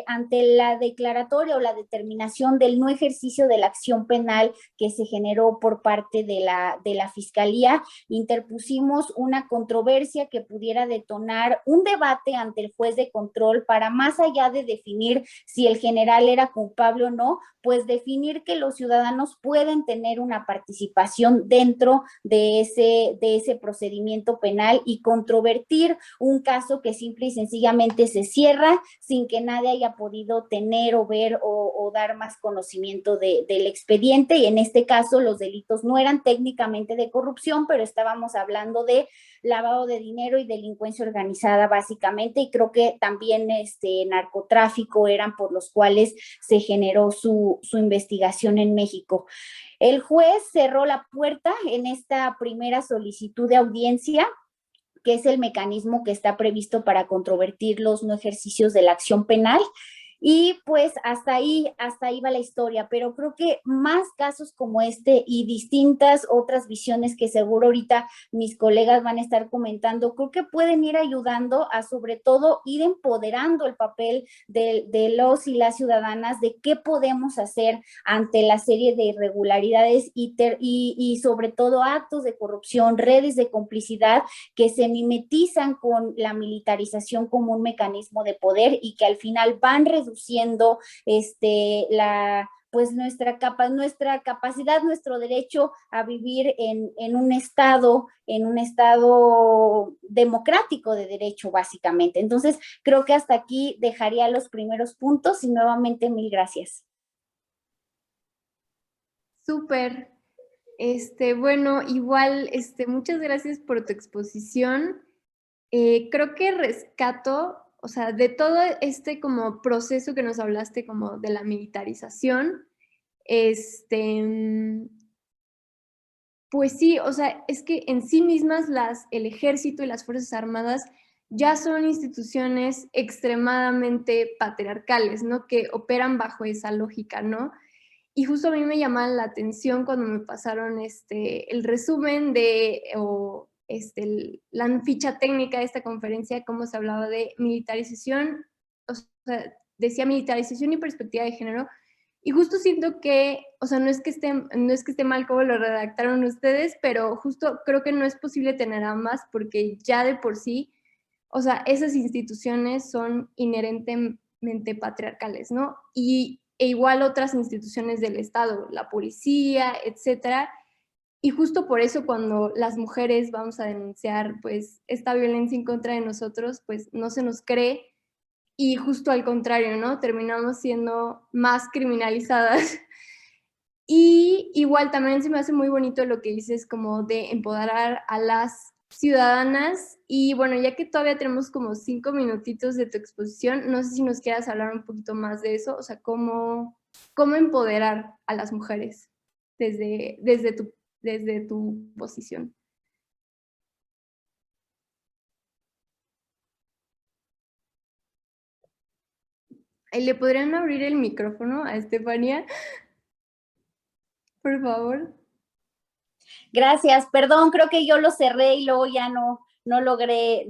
ante la declaratoria o la determinación del no ejercicio de la acción penal que se generó por parte de la Fiscalía, interpusimos una controversia que pudiera detonar un debate ante el juez de control para, más allá de definir si el general era culpable o no, pues definir que los ciudadanos pueden tener una participación dentro de ese procedimiento penal y controvertir un caso que simple y sencillamente se cierra sin que nadie haya podido tener o ver o dar más conocimiento del expediente. Y en este caso los delitos no eran técnicamente de corrupción, pero estábamos hablando de lavado de dinero y delincuencia organizada básicamente, y creo que también narcotráfico eran por los cuales se generó su investigación en México. El juez cerró la puerta en esta primera solicitud de audiencia, que es el mecanismo que está previsto para controvertir los no ejercicios de la acción penal. Y pues hasta ahí va la historia, pero creo que más casos como este y distintas otras visiones que seguro ahorita mis colegas van a estar comentando, creo que pueden ir ayudando a, sobre todo, ir empoderando el papel de los y las ciudadanas de qué podemos hacer ante la serie de irregularidades y sobre todo actos de corrupción, redes de complicidad que se mimetizan con la militarización como un mecanismo de poder y que al final van reduciendo nuestra capacidad, nuestro derecho a vivir en un estado democrático de derecho, básicamente. Entonces, creo que hasta aquí dejaría los primeros puntos y nuevamente mil gracias.
Súper. Bueno, igual, muchas gracias por tu exposición. Creo que rescato, o sea, de todo este como proceso que nos hablaste como de la militarización, pues sí, o sea, es que en sí mismas el ejército y las Fuerzas Armadas ya son instituciones extremadamente patriarcales, ¿no? Que operan bajo esa lógica, ¿no? Y justo a mí me llamaba la atención cuando me pasaron el resumen la ficha técnica de esta conferencia, cómo se hablaba de militarización, o sea, decía militarización y perspectiva de género, y justo siento que, o sea, no es que esté mal como lo redactaron ustedes, pero justo creo que no es posible tener ambas porque ya de por sí, o sea, esas instituciones son inherentemente patriarcales, ¿no? E igual otras instituciones del Estado, la policía, etcétera. Y justo por eso cuando las mujeres vamos a denunciar pues esta violencia en contra de nosotros, pues no se nos cree y justo al contrario, ¿no? Terminamos siendo más criminalizadas. Y igual también se me hace muy bonito lo que dices como de empoderar a las ciudadanas. Y bueno, ya que todavía tenemos como 5 minutitos de tu exposición, no sé si nos quieras hablar un poquito más de eso, o sea, cómo empoderar a las mujeres desde tu posición. ¿Le podrían abrir el micrófono a Estefanía? Por favor.
Gracias, perdón, creo que yo lo cerré y luego ya no logré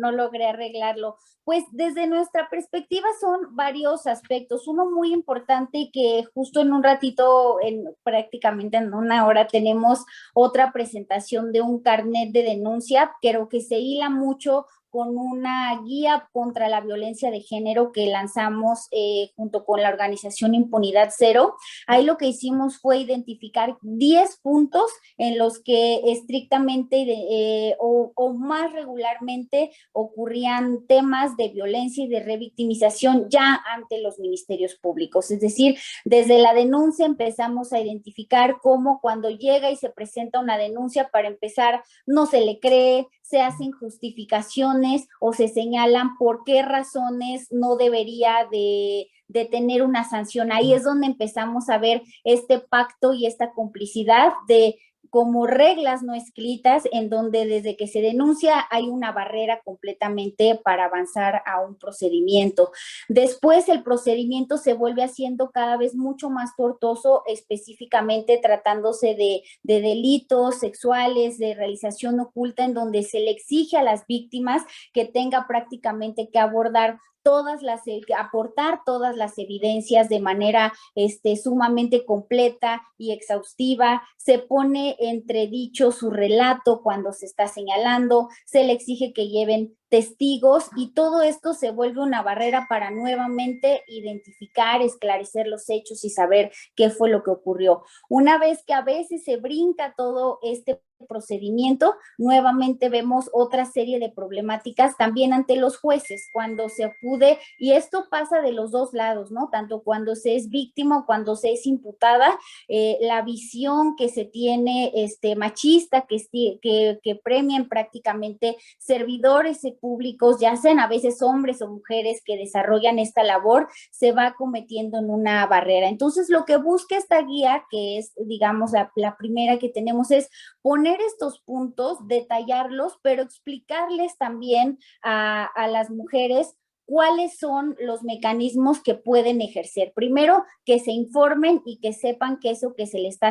arreglarlo. Pues desde nuestra perspectiva son varios aspectos. Uno muy importante que justo en un ratito, prácticamente en una hora, tenemos otra presentación de un carnet de denuncia. Creo que se hila mucho con una guía contra la violencia de género que lanzamos junto con la organización Impunidad Cero. Ahí lo que hicimos fue identificar 10 puntos en los que estrictamente o más regularmente ocurrían temas de violencia y de revictimización ya ante los ministerios públicos. Es decir, desde la denuncia empezamos a identificar cómo cuando llega y se presenta una denuncia, para empezar, no se le cree, se hacen justificaciones o se señalan por qué razones no debería de tener una sanción. Ahí es donde empezamos a ver este pacto y esta complicidad de como reglas no escritas, en donde desde que se denuncia hay una barrera completamente para avanzar a un procedimiento. Después el procedimiento se vuelve haciendo cada vez mucho más tortuoso, específicamente tratándose de delitos sexuales, de realización oculta, en donde se le exige a las víctimas que tenga prácticamente que abordar aportar todas las evidencias de manera sumamente completa y exhaustiva. Se pone entredicho su relato cuando se está señalando, se le exige que lleven testigos y todo esto se vuelve una barrera para nuevamente identificar, esclarecer los hechos y saber qué fue lo que ocurrió. Una vez que a veces se brinca todo este procedimiento, nuevamente vemos otra serie de problemáticas también ante los jueces cuando se acude, y esto pasa de los dos lados, ¿no? Tanto cuando se es víctima o cuando se es imputada, la visión que se tiene machista, que premian prácticamente servidores públicos, ya sean a veces hombres o mujeres que desarrollan esta labor, se va cometiendo en una barrera. Entonces, lo que busca esta guía, que es, digamos, la primera que tenemos, es poner estos puntos, detallarlos, pero explicarles también a las mujeres cuáles son los mecanismos que pueden ejercer. Primero, que se informen y que sepan que eso que se le está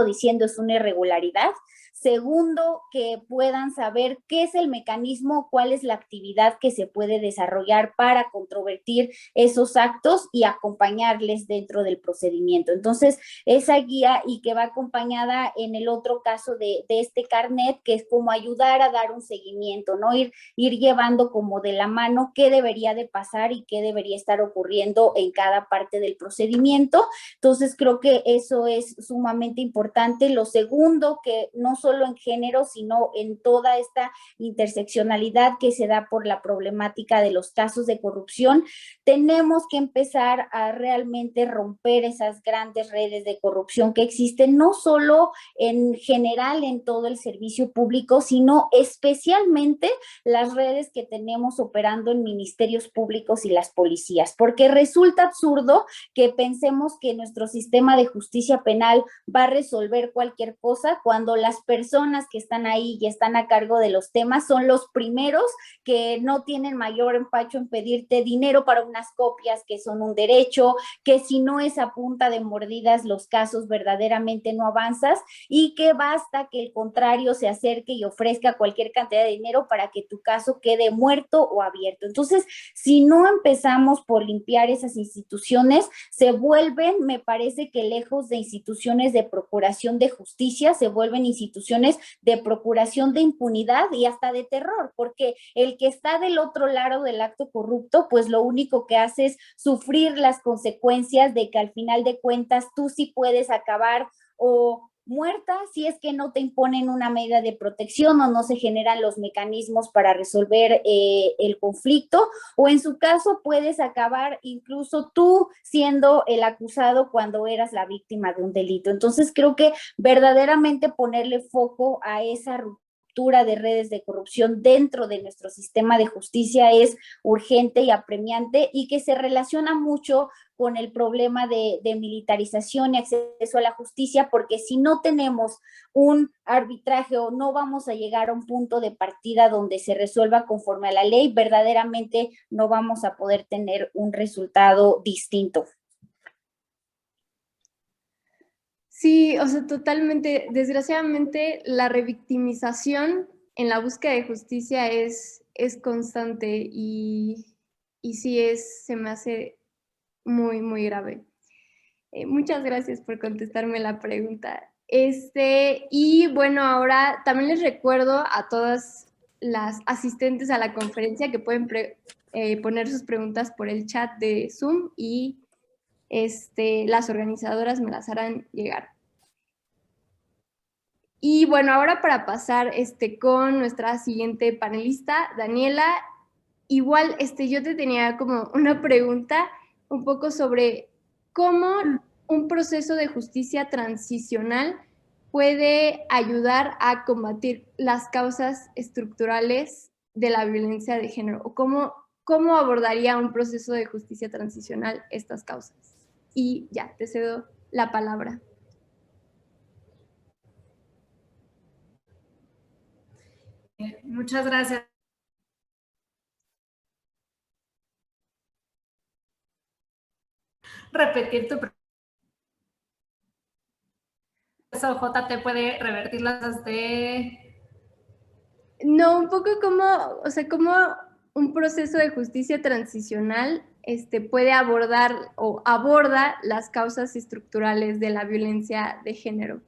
diciendo es una irregularidad. Segundo, que puedan saber qué es el mecanismo, cuál es la actividad que se puede desarrollar para controvertir esos actos y acompañarles dentro del procedimiento. Entonces, esa guía, y que va acompañada en el otro caso de este carnet, que es como ayudar a dar un seguimiento, ¿no? Ir llevando como de la mano qué debería de pasar y qué debería estar ocurriendo en cada parte del procedimiento. Entonces, creo que eso es sumamente importante. Lo segundo, que no solo en género, sino en toda esta interseccionalidad que se da por la problemática de los casos de corrupción. Tenemos que empezar a realmente romper esas grandes redes de corrupción que existen, no solo en general en todo el servicio público, sino especialmente las redes que tenemos operando en ministerios públicos y las policías, porque resulta absurdo que pensemos que nuestro sistema de justicia penal va a resolver cualquier cosa cuando las personas que están ahí y están a cargo de los temas son los primeros que no tienen mayor empacho en pedirte dinero para unas copias que son un derecho, que si no es a punta de mordidas los casos verdaderamente no avanzas y que basta que el contrario se acerque y ofrezca cualquier cantidad de dinero para que tu caso quede muerto o abierto. Entonces, si no empezamos por limpiar esas instituciones, se vuelven, me parece que lejos de instituciones de procuración de justicia, se vuelven instituciones de procuración de impunidad y hasta de terror, porque el que está del otro lado del acto corrupto, pues lo único que hace es sufrir las consecuencias de que al final de cuentas tú sí puedes acabar o muerta si es que no te imponen una medida de protección o no se generan los mecanismos para resolver el conflicto, o en su caso puedes acabar incluso tú siendo el acusado cuando eras la víctima de un delito. Entonces creo que verdaderamente ponerle foco a esa ruptura de redes de corrupción dentro de nuestro sistema de justicia es urgente y apremiante, y que se relaciona mucho con el problema de militarización y acceso a la justicia, porque si no tenemos un arbitraje o no vamos a llegar a un punto de partida donde se resuelva conforme a la ley, verdaderamente no vamos a poder tener un resultado distinto.
Sí, o sea, totalmente. Desgraciadamente, la revictimización en la búsqueda de justicia es constante y sí se me hace muy, muy grave. Muchas gracias por contestarme la pregunta. Y bueno, ahora también les recuerdo a todas las asistentes a la conferencia que pueden poner sus preguntas por el chat de Zoom y las organizadoras me las harán llegar. Y bueno, ahora para pasar con nuestra siguiente panelista, Daniela, igual yo te tenía como una pregunta un poco sobre cómo un proceso de justicia transicional puede ayudar a combatir las causas estructurales de la violencia de género, o cómo abordaría un proceso de justicia transicional estas causas. Y ya, te cedo la palabra.
Muchas gracias. Repetir tu pregunta. ¿Eso JT puede revertir las de...?
No, un poco como un proceso de justicia transicional puede abordar o aborda las causas estructurales de la violencia de género.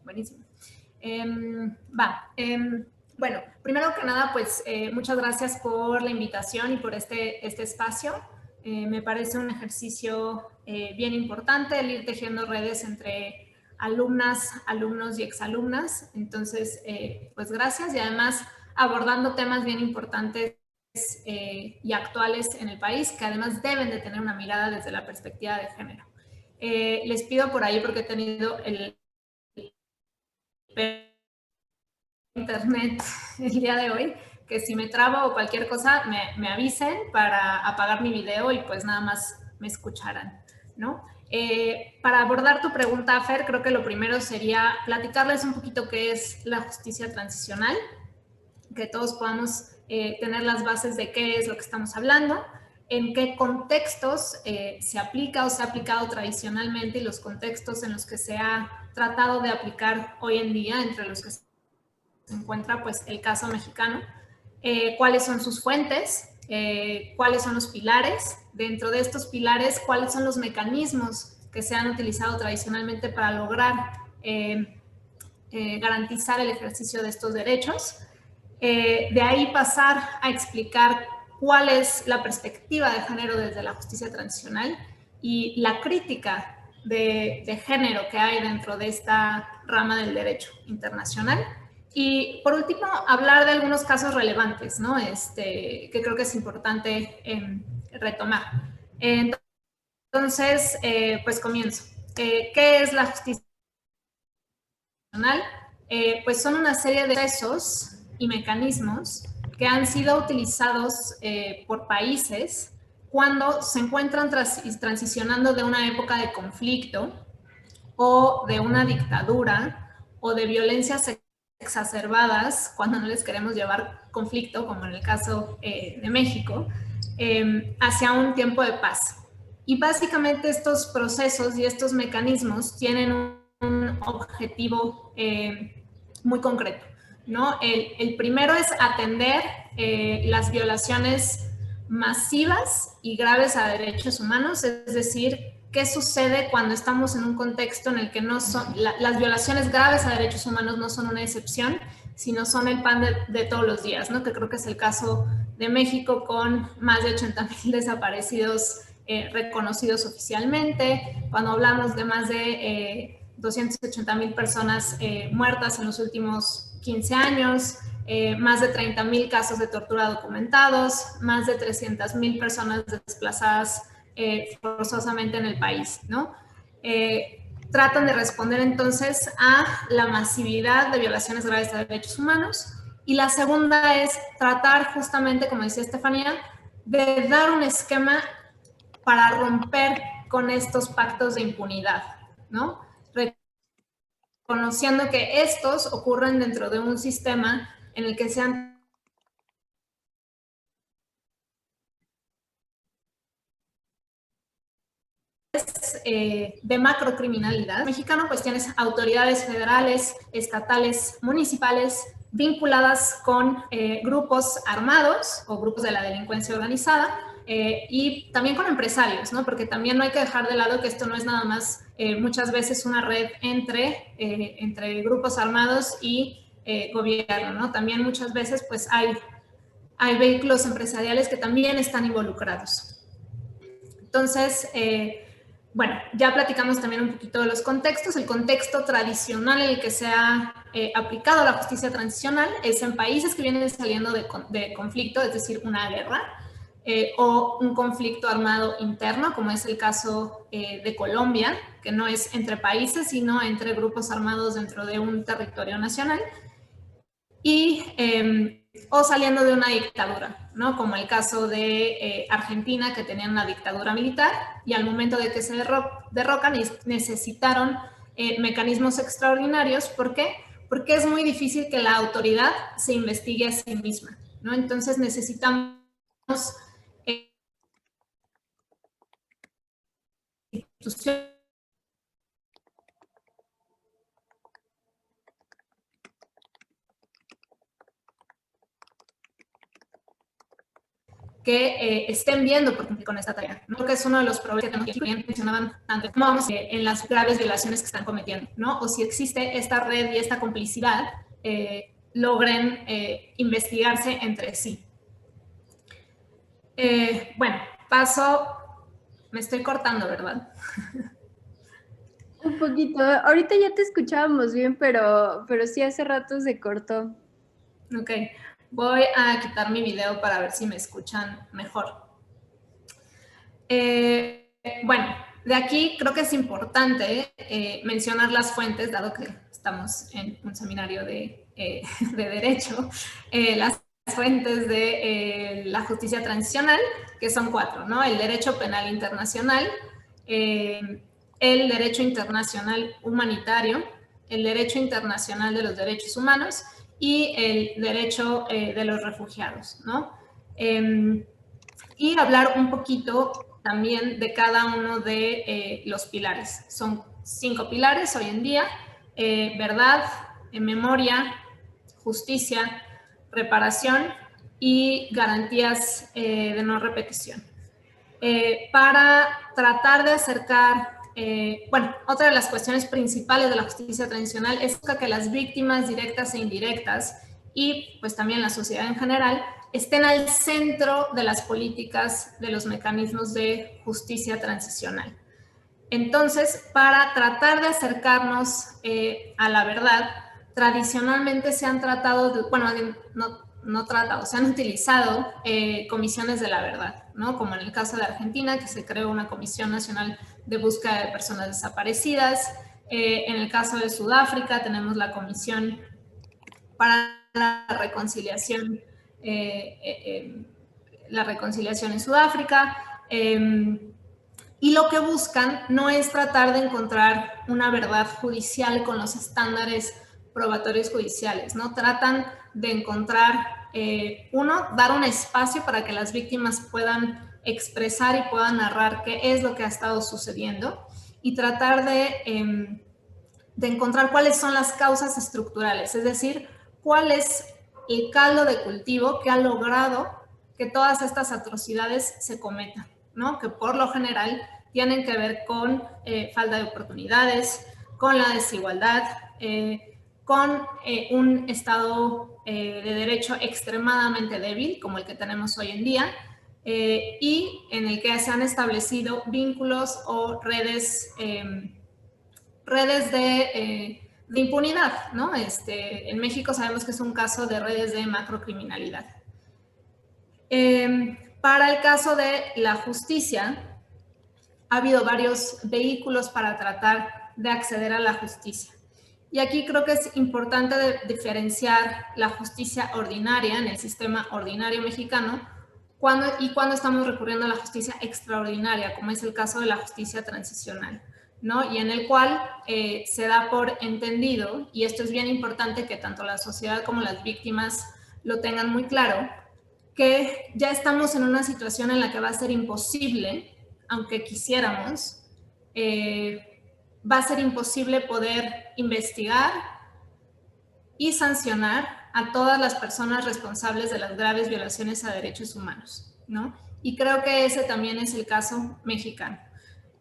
Buenísimo. Bueno, primero que nada, pues muchas gracias por la invitación y por este espacio. Me parece un ejercicio bien importante el ir tejiendo redes entre alumnas, alumnos y exalumnas. Entonces, pues gracias, y además abordando temas bien importantes y actuales en el país, que además deben de tener una mirada desde la perspectiva de género. Les pido por ahí, porque he tenido el internet el día de hoy, que si me trabo o cualquier cosa me avisen para apagar mi video y pues nada más me escucharan, ¿no? Para abordar tu pregunta, Fer, creo que lo primero sería platicarles un poquito qué es la justicia transicional, que todos podamos tener las bases de qué es lo que estamos hablando, en qué contextos se aplica o se ha aplicado tradicionalmente, y los contextos en los que se ha tratado de aplicar hoy en día, entre los que se encuentra pues el caso mexicano, cuáles son sus fuentes, cuáles son los pilares, dentro de estos pilares cuáles son los mecanismos que se han utilizado tradicionalmente para lograr garantizar el ejercicio de estos derechos. De ahí pasar a explicar cuál es la perspectiva de género desde la justicia transicional y la crítica de género que hay dentro de esta rama del derecho internacional. Y por último, hablar de algunos casos relevantes, ¿no? Que creo que es importante retomar. Entonces, pues comienzo. ¿Qué es la justicia internacional? Pues son una serie de procesos y mecanismos que han sido utilizados por países cuando se encuentran transicionando de una época de conflicto o de una dictadura o de violencias exacerbadas, cuando no les queremos llevar conflicto, como en el caso de México, hacia un tiempo de paz. Y básicamente estos procesos y estos mecanismos tienen un objetivo muy concreto, ¿no? El primero es atender las violaciones masivas y graves a derechos humanos, es decir, qué sucede cuando estamos en un contexto en el que no son, las violaciones graves a derechos humanos no son una excepción, sino son el pan de todos los días, ¿no? Que creo que es el caso de México, con más de 80,000 desaparecidos reconocidos oficialmente, cuando hablamos de más de 280,000 personas muertas en los últimos 15 años, más de 30,000 casos de tortura documentados, más de 300,000 personas desplazadas forzosamente en el país, ¿no? Tratan de responder entonces a la masividad de violaciones graves a derechos humanos. Y la segunda es tratar justamente, como decía Estefanía, de dar un esquema para romper con estos pactos de impunidad, ¿no? Reconociendo que estos ocurren dentro de un sistema en el que se han de macrocriminalidad mexicano, pues tienes autoridades federales, estatales, municipales vinculadas con grupos armados o grupos de la delincuencia organizada y también con empresarios, ¿no? Porque también no hay que dejar de lado que esto no es nada más muchas veces una red entre grupos armados y gobierno, ¿no? También muchas veces pues hay vehículos empresariales que también están involucrados. Entonces, bueno, ya platicamos también un poquito de los contextos. El contexto tradicional en el que se ha aplicado la justicia transicional es en países que vienen saliendo de conflicto, es decir, una guerra, o un conflicto armado interno, como es el caso de Colombia, que no es entre países, sino entre grupos armados dentro de un territorio nacional, y o saliendo de una dictadura, ¿no? Como el caso de Argentina, que tenían una dictadura militar y al momento de que se derrocan necesitaron mecanismos extraordinarios. ¿Por qué? Porque es muy difícil que la autoridad se investigue a sí misma, ¿no? Entonces necesitamos instituciones que estén viendo por cumplir con esta tarea, ¿no? Que es uno de los problemas que también mencionaban tanto como vamos en las graves violaciones que están cometiendo, ¿no? O si existe esta red y esta complicidad, logren investigarse entre sí. Bueno, me estoy cortando, ¿verdad?
Un poquito. Ahorita ya te escuchábamos bien, pero sí hace rato se cortó.
Ok. Voy a quitar mi video para ver si me escuchan mejor. Bueno, de aquí creo que es importante mencionar las fuentes, dado que estamos en un seminario de Derecho, las fuentes de la justicia transicional, que son 4, ¿no? El derecho penal internacional, el derecho internacional humanitario, el derecho internacional de los derechos humanos y el derecho de los refugiados, ¿no? Y hablar un poquito también de cada uno de los pilares. Son 5 pilares hoy en día: verdad, memoria, justicia, reparación y garantías de no repetición. Para tratar de acercar, bueno, otra de las cuestiones principales de la justicia transicional es que las víctimas directas e indirectas y pues también la sociedad en general estén al centro de las políticas de los mecanismos de justicia transicional. Entonces, para tratar de acercarnos a la verdad, tradicionalmente se han tratado, se han utilizado comisiones de la verdad, ¿no? Como en el caso de Argentina, que se creó una Comisión Nacional de Búsqueda de Personas Desaparecidas. En el caso de Sudáfrica tenemos la Comisión para la Reconciliación, en Sudáfrica. Y lo que buscan no es tratar de encontrar una verdad judicial con los estándares probatorios judiciales, ¿no? Tratan de encontrar, dar un espacio para que las víctimas puedan expresar y puedan narrar qué es lo que ha estado sucediendo y tratar de encontrar cuáles son las causas estructurales, es decir, cuál es el caldo de cultivo que ha logrado que todas estas atrocidades se cometan, ¿no? Que por lo general tienen que ver con falta de oportunidades, con la desigualdad, con un Estado de Derecho extremadamente débil, como el que tenemos hoy en día, y en el que se han establecido vínculos o redes de impunidad, ¿no? En México sabemos que es un caso de redes de macrocriminalidad. Para el caso de la justicia, ha habido varios vehículos para tratar de acceder a la justicia. Y aquí creo que es importante diferenciar la justicia ordinaria en el sistema ordinario mexicano cuando estamos recurriendo a la justicia extraordinaria, como es el caso de la justicia transicional, ¿no? Y en el cual se da por entendido, y esto es bien importante que tanto la sociedad como las víctimas lo tengan muy claro, que ya estamos en una situación en la que va a ser imposible, aunque quisiéramos, va a ser imposible poder investigar y sancionar a todas las personas responsables de las graves violaciones a derechos humanos, ¿no? Y creo que ese también es el caso mexicano.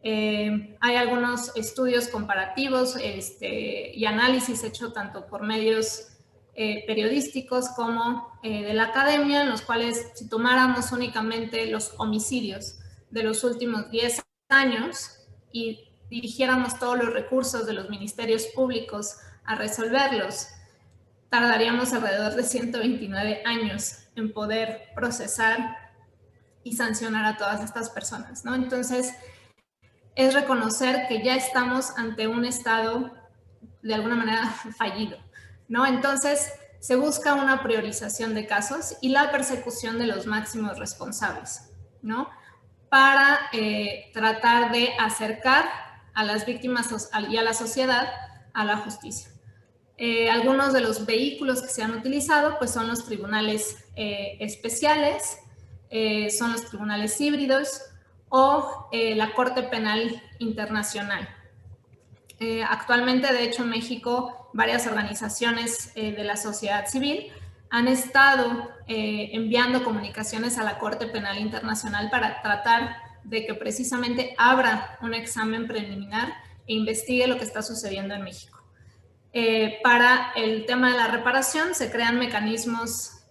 Hay algunos estudios comparativos y análisis hechos tanto por medios periodísticos como de la academia, en los cuales si tomáramos únicamente los homicidios de los últimos 10 años y dirigiéramos todos los recursos de los ministerios públicos a resolverlos, tardaríamos alrededor de 129 años en poder procesar y sancionar a todas estas personas, ¿no? Entonces, es reconocer que ya estamos ante un Estado de alguna manera fallido, ¿no? Entonces, se busca una priorización de casos y la persecución de los máximos responsables, ¿no? Para tratar de acercar a las víctimas y a la sociedad a la justicia. Algunos de los vehículos que se han utilizado pues son los tribunales especiales, son los tribunales híbridos o la Corte Penal Internacional. Actualmente, de hecho, en México, varias organizaciones de la sociedad civil han estado enviando comunicaciones a la Corte Penal Internacional para tratar de que precisamente abra un examen preliminar e investigue lo que está sucediendo en México. Para el tema de la reparación se crean mecanismos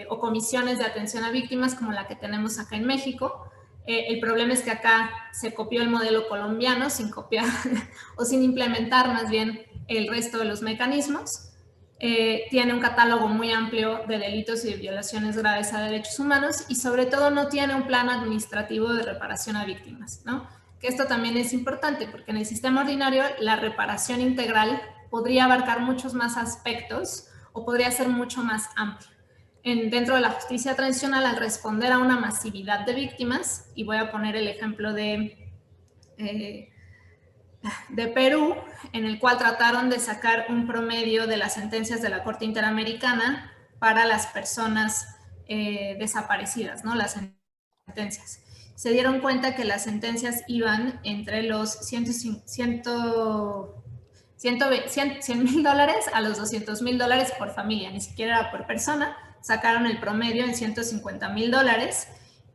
o comisiones de atención a víctimas como la que tenemos acá en México. El problema es que acá se copió el modelo colombiano sin copiar o sin implementar más bien el resto de los mecanismos. Tiene un catálogo muy amplio de delitos y de violaciones graves a derechos humanos y sobre todo no tiene un plan administrativo de reparación a víctimas, ¿no? Que esto también es importante porque en el sistema ordinario la reparación integral podría abarcar muchos más aspectos o podría ser mucho más amplia. Dentro de la justicia transicional, al responder a una masividad de víctimas, y voy a poner el ejemplo de Perú, en el cual trataron de sacar un promedio de las sentencias de la Corte Interamericana para las personas desaparecidas, ¿no? Las sentencias. Se dieron cuenta que las sentencias iban entre los $100,000 a los $200,000 por familia, ni siquiera era por persona. Sacaron el promedio en $150,000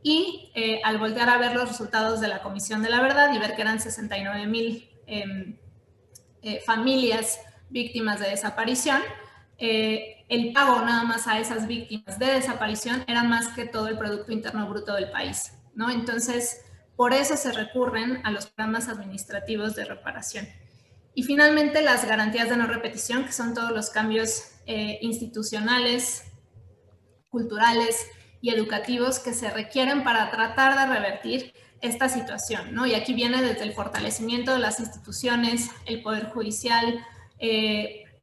y al voltear a ver los resultados de la Comisión de la Verdad y ver que eran 69,000 familias víctimas de desaparición, el pago nada más a esas víctimas de desaparición era más que todo el Producto Interno Bruto del país, ¿no? Entonces, por eso se recurren a los programas administrativos de reparación. Y finalmente, las garantías de no repetición, que son todos los cambios institucionales, culturales y educativos que se requieren para tratar de revertir esta situación, ¿no? Y aquí viene desde el fortalecimiento de las instituciones, el Poder Judicial,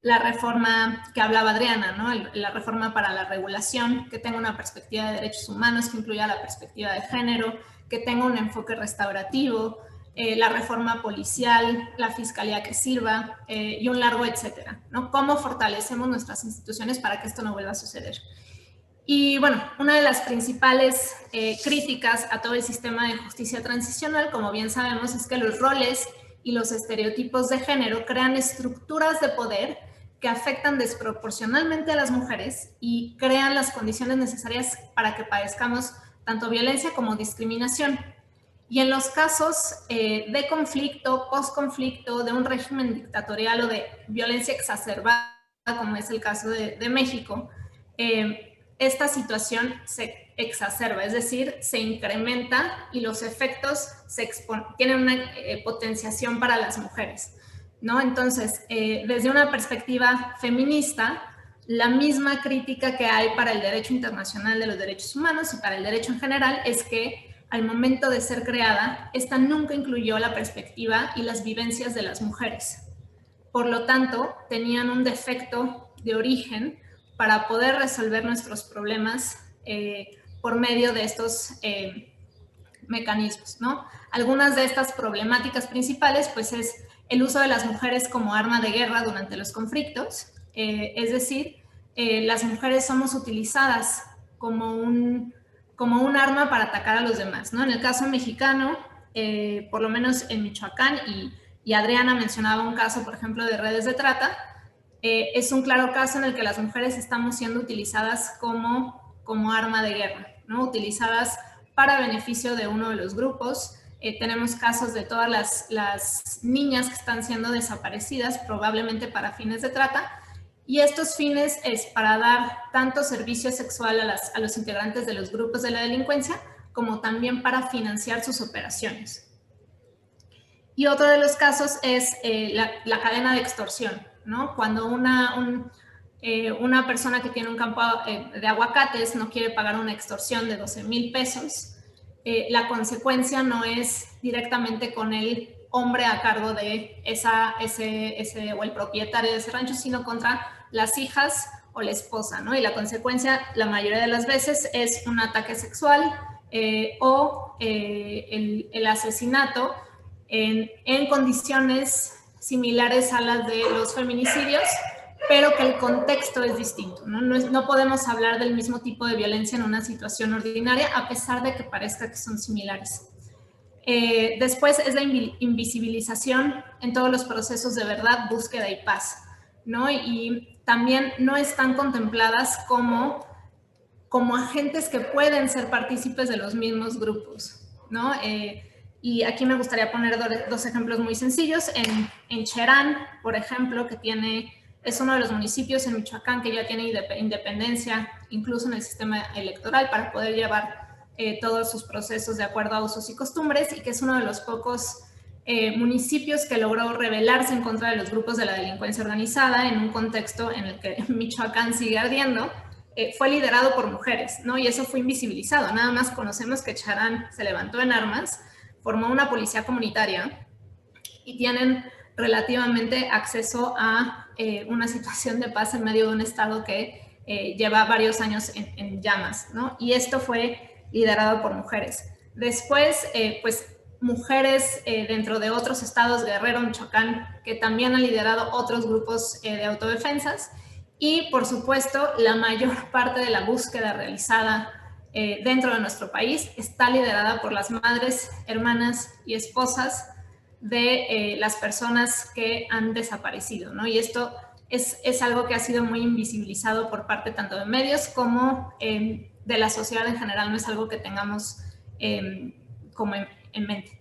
la reforma que hablaba Adriana, ¿no? La reforma para la regulación, que tenga una perspectiva de derechos humanos, que incluya la perspectiva de género, que tenga un enfoque restaurativo, la reforma policial, la fiscalía que sirva y un largo etcétera, ¿no? ¿Cómo fortalecemos nuestras instituciones para que esto no vuelva a suceder? Y bueno, una de las principales críticas a todo el sistema de justicia transicional, como bien sabemos, es que los roles y los estereotipos de género crean estructuras de poder que afectan desproporcionalmente a las mujeres y crean las condiciones necesarias para que padezcamos tanto violencia como discriminación. Y en los casos de conflicto, postconflicto, de un régimen dictatorial o de violencia exacerbada, como es el caso de México, esta situación se exacerba, es decir, se incrementa y los efectos tienen una potenciación para las mujeres, ¿no? Entonces, desde una perspectiva feminista, la misma crítica que hay para el derecho internacional de los derechos humanos y para el derecho en general es que al momento de ser creada, esta nunca incluyó la perspectiva y las vivencias de las mujeres. Por lo tanto, tenían un defecto de origen para poder resolver nuestros problemas por medio de estos mecanismos, ¿no? Algunas de estas problemáticas principales, pues, es el uso de las mujeres como arma de guerra durante los conflictos, es decir, las mujeres somos utilizadas como un arma para atacar a los demás, ¿no? En el caso mexicano, por lo menos en Michoacán, y Adriana mencionaba un caso, por ejemplo, de redes de trata, es un claro caso en el que las mujeres estamos siendo utilizadas como arma de guerra, ¿no? Utilizadas para beneficio de uno de los grupos. Tenemos casos de todas las niñas que están siendo desaparecidas, probablemente para fines de trata, y estos fines es para dar tanto servicio sexual a los integrantes de los grupos de la delincuencia, como también para financiar sus operaciones. Y otro de los casos es la cadena de extorsión, ¿no? Cuando una persona que tiene un campo de aguacates no quiere pagar una extorsión de 12,000 pesos, la consecuencia no es directamente con el hombre a cargo de ese o el propietario de ese rancho, sino contra las hijas o la esposa, ¿no? Y la consecuencia, la mayoría de las veces, es un ataque sexual o el asesinato en condiciones similares a las de los feminicidios, pero que el contexto es distinto, ¿no? No podemos hablar del mismo tipo de violencia en una situación ordinaria, a pesar de que parezca que son similares. Después es la invisibilización en todos los procesos de verdad, búsqueda y paz, ¿no? Y también no están contempladas como agentes que pueden ser partícipes de los mismos grupos, ¿no? Y aquí me gustaría poner dos ejemplos muy sencillos. En Cherán, por ejemplo, es uno de los municipios en Michoacán que ya tiene independencia, incluso en el sistema electoral, para poder llevar todos sus procesos de acuerdo a usos y costumbres, y que es uno de los pocos municipios que logró rebelarse en contra de los grupos de la delincuencia organizada en un contexto en el que Michoacán sigue ardiendo. Fue liderado por mujeres, ¿no? Y eso fue invisibilizado. Nada más conocemos que Cherán se levantó en armas, formó una policía comunitaria y tienen relativamente acceso a una situación de paz en medio de un estado que lleva varios años en llamas, ¿no? Y esto fue liderado por mujeres. Después, pues, mujeres dentro de otros estados, Guerrero, Michoacán, que también han liderado otros grupos de autodefensas. Y, por supuesto, la mayor parte de la búsqueda realizada dentro de nuestro país está liderada por las madres, hermanas y esposas de las personas que han desaparecido, ¿no? Y esto es algo que ha sido muy invisibilizado por parte tanto de medios como de la sociedad en general. No es algo que tengamos como en mente.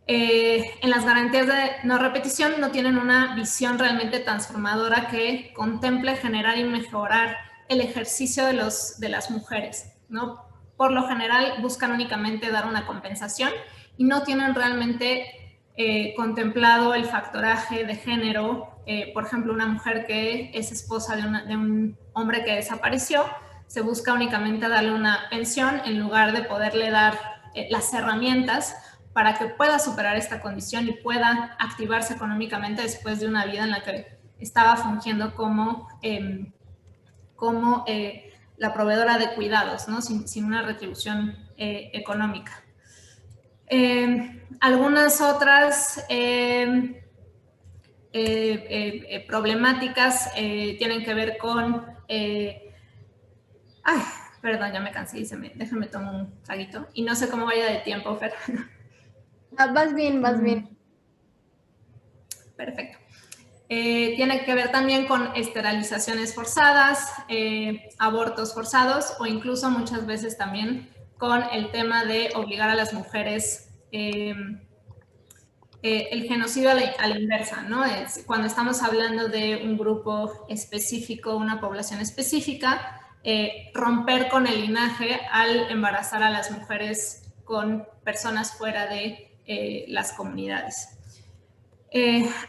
En las garantías de no repetición no tienen una visión realmente transformadora que contemple generar y mejorar el ejercicio de las mujeres, ¿no? Por lo general buscan únicamente dar una compensación y no tienen realmente contemplado el factoraje de género. Por ejemplo, una mujer que es esposa de un hombre que desapareció, se busca únicamente darle una pensión en lugar de poderle dar las herramientas para que pueda superar esta condición y pueda activarse económicamente después de una vida en la que estaba fungiendo como la proveedora de cuidados, ¿no? sin una retribución económica. Algunas otras problemáticas tienen que ver con... ay, perdón, ya me cansé, déjame tomar un traguito. Y no sé cómo vaya de tiempo, Fer.
Vas bien, vas bien.
Perfecto. Tiene que ver también con esterilizaciones forzadas, abortos forzados o incluso muchas veces también con el tema de obligar a las mujeres, el genocidio a la inversa, ¿no? Cuando estamos hablando de un grupo específico, una población específica, romper con el linaje al embarazar a las mujeres con personas fuera de las comunidades.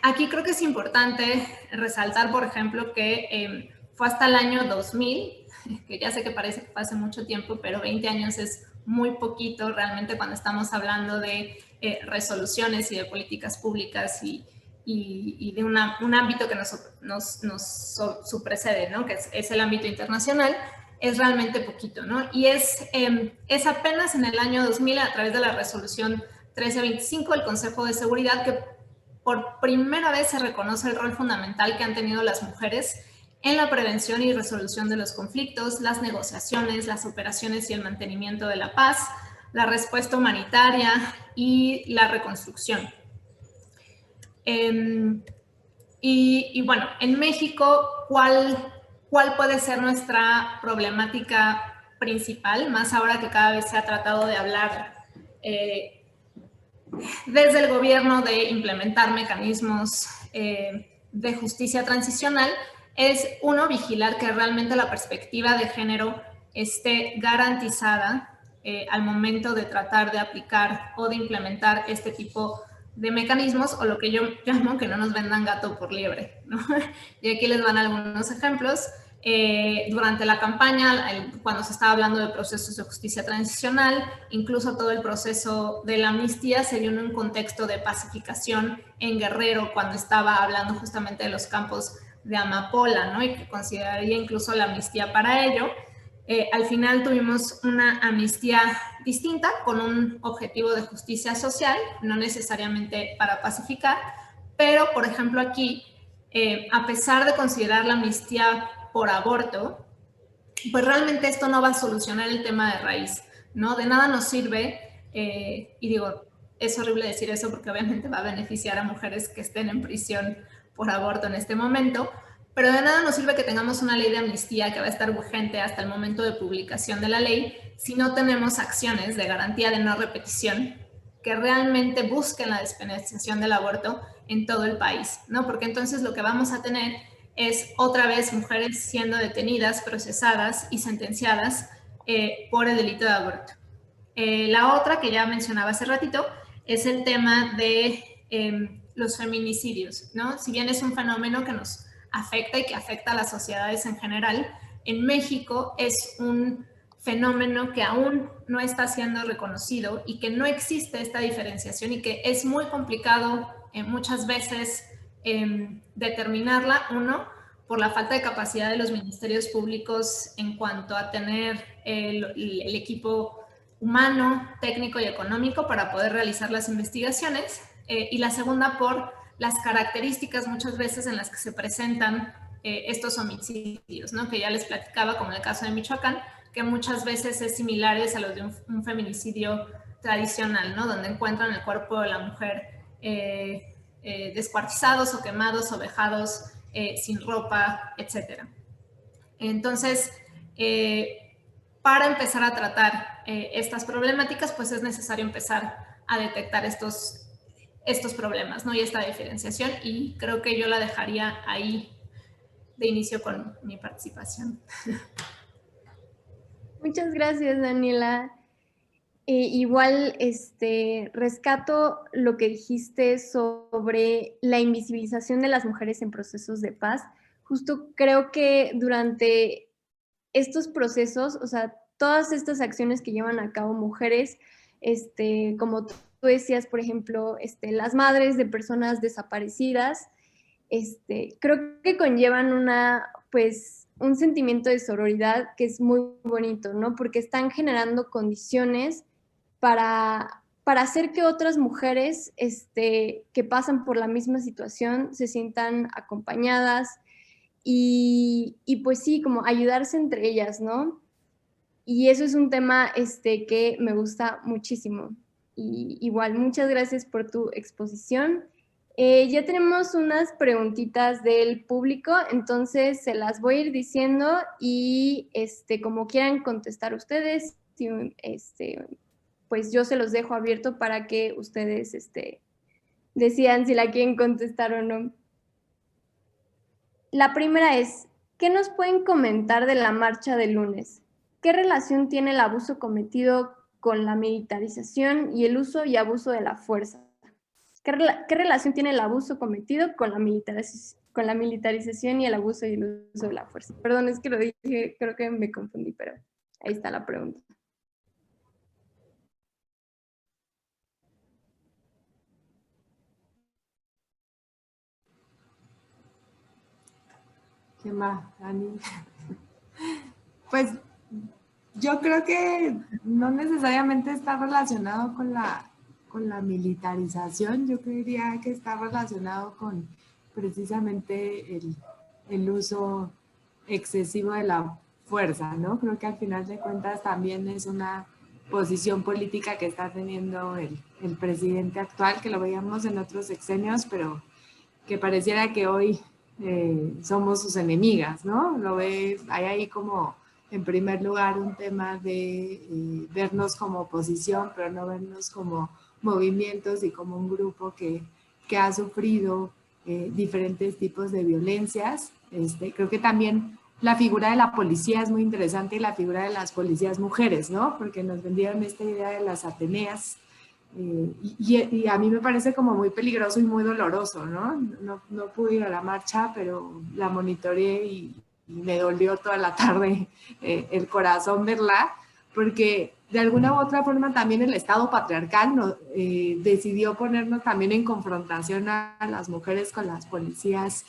Aquí creo que es importante resaltar, por ejemplo, que fue hasta el año 2000, que ya sé que parece que fue hace mucho tiempo, pero 20 años es muy poquito realmente cuando estamos hablando de resoluciones y de políticas públicas y de un ámbito que nos precede, ¿no? Que es el ámbito internacional. Es realmente poquito, ¿no? Y es apenas en el año 2000, a través de la resolución 1325 del Consejo de Seguridad, que por primera vez se reconoce el rol fundamental que han tenido las mujeres en la prevención y resolución de los conflictos, las negociaciones, las operaciones y el mantenimiento de la paz, la respuesta humanitaria y la reconstrucción. Y bueno, en México, ¿cuál puede ser nuestra problemática principal? Más ahora que cada vez se ha tratado de hablar desde el gobierno de implementar mecanismos de justicia transicional, es uno, vigilar que realmente la perspectiva de género esté garantizada al momento de tratar de aplicar o de implementar este tipo de mecanismos, o lo que yo llamo que no nos vendan gato por liebre, ¿no? Y aquí les van algunos ejemplos. Durante la campaña, cuando se estaba hablando de procesos de justicia transicional, incluso todo el proceso de la amnistía se dio en un contexto de pacificación en Guerrero, cuando estaba hablando justamente de los campos de amapola, ¿no? Y que consideraría incluso la amnistía para ello. Al final tuvimos una amnistía distinta con un objetivo de justicia social, no necesariamente para pacificar, pero por ejemplo aquí, a pesar de considerar la amnistía por aborto, pues realmente esto no va a solucionar el tema de raíz, ¿no? De nada nos sirve, y digo, es horrible decir eso porque obviamente va a beneficiar a mujeres que estén en prisión por aborto en este momento, pero de nada nos sirve que tengamos una ley de amnistía que va a estar vigente hasta el momento de publicación de la ley si no tenemos acciones de garantía de no repetición que realmente busquen la despenalización del aborto en todo el país, ¿no? Porque entonces lo que vamos a tener es otra vez mujeres siendo detenidas, procesadas y sentenciadas por el delito de aborto. La otra que ya mencionaba hace ratito es el tema de los feminicidios, ¿no? Si bien es un fenómeno que nos afecta y que afecta a las sociedades en general, en México es un fenómeno que aún no está siendo reconocido y que no existe esta diferenciación y que es muy complicado muchas veces determinarla, uno, por la falta de capacidad de los ministerios públicos en cuanto a tener el equipo humano, técnico y económico para poder realizar las investigaciones, y la segunda por las características muchas veces en las que se presentan estos homicidios, ¿no? Que ya les platicaba, como en el caso de Michoacán, que muchas veces es similares a los de un feminicidio tradicional, ¿no? Donde encuentran el cuerpo de la mujer descuartizados o quemados o vejados sin ropa, etc. Entonces, para empezar a tratar estas problemáticas, pues es necesario empezar a detectar estos problemas, ¿no? Y esta diferenciación, y creo que yo la dejaría ahí de inicio con mi participación.
Muchas gracias, Daniela. Igual, rescato lo que dijiste sobre la invisibilización de las mujeres en procesos de paz. Justo creo que durante estos procesos, o sea, todas estas acciones que llevan a cabo mujeres, como tú decías, por ejemplo, las madres de personas desaparecidas, creo que conllevan pues, un sentimiento de sororidad que es muy bonito, ¿no? Porque están generando condiciones para hacer que otras mujeres que pasan por la misma situación se sientan acompañadas y pues sí, como ayudarse entre ellas, ¿no? Y eso es un tema que me gusta muchísimo. Y igual, muchas gracias por tu exposición. Ya tenemos unas preguntitas del público, entonces se las voy a ir diciendo y como quieran contestar ustedes, pues yo se los dejo abierto para que ustedes decidan si la quieren contestar o no. La primera es, ¿qué nos pueden comentar de la marcha del lunes? ¿Qué relación tiene el abuso cometido con la militarización y el uso y abuso de la fuerza? ¿Qué relación tiene el abuso cometido con la militarización y el abuso y el uso de la fuerza? Perdón, es que lo dije, creo que me confundí, pero ahí está la pregunta.
¿Qué más, Dani? Pues yo creo que no necesariamente está relacionado con la militarización, yo creería que está relacionado con precisamente el uso excesivo de la fuerza, ¿no? Creo que al final de cuentas también es una posición política que está teniendo el presidente actual, que lo veíamos en otros sexenios, pero que pareciera que hoy somos sus enemigas, ¿no? Lo ves, hay ahí como en primer lugar un tema de vernos como oposición, pero no vernos como movimientos y como un grupo que ha sufrido diferentes tipos de violencias. Creo que también la figura de la policía es muy interesante y la figura de las policías mujeres, ¿no? Porque nos vendieron esta idea de las Ateneas, y a mí me parece como muy peligroso y muy doloroso, ¿no? No pude ir a la marcha, pero la monitoreé y me dolió toda la tarde el corazón verla, porque de alguna u otra forma también el Estado patriarcal decidió ponernos también en confrontación a las mujeres con las policías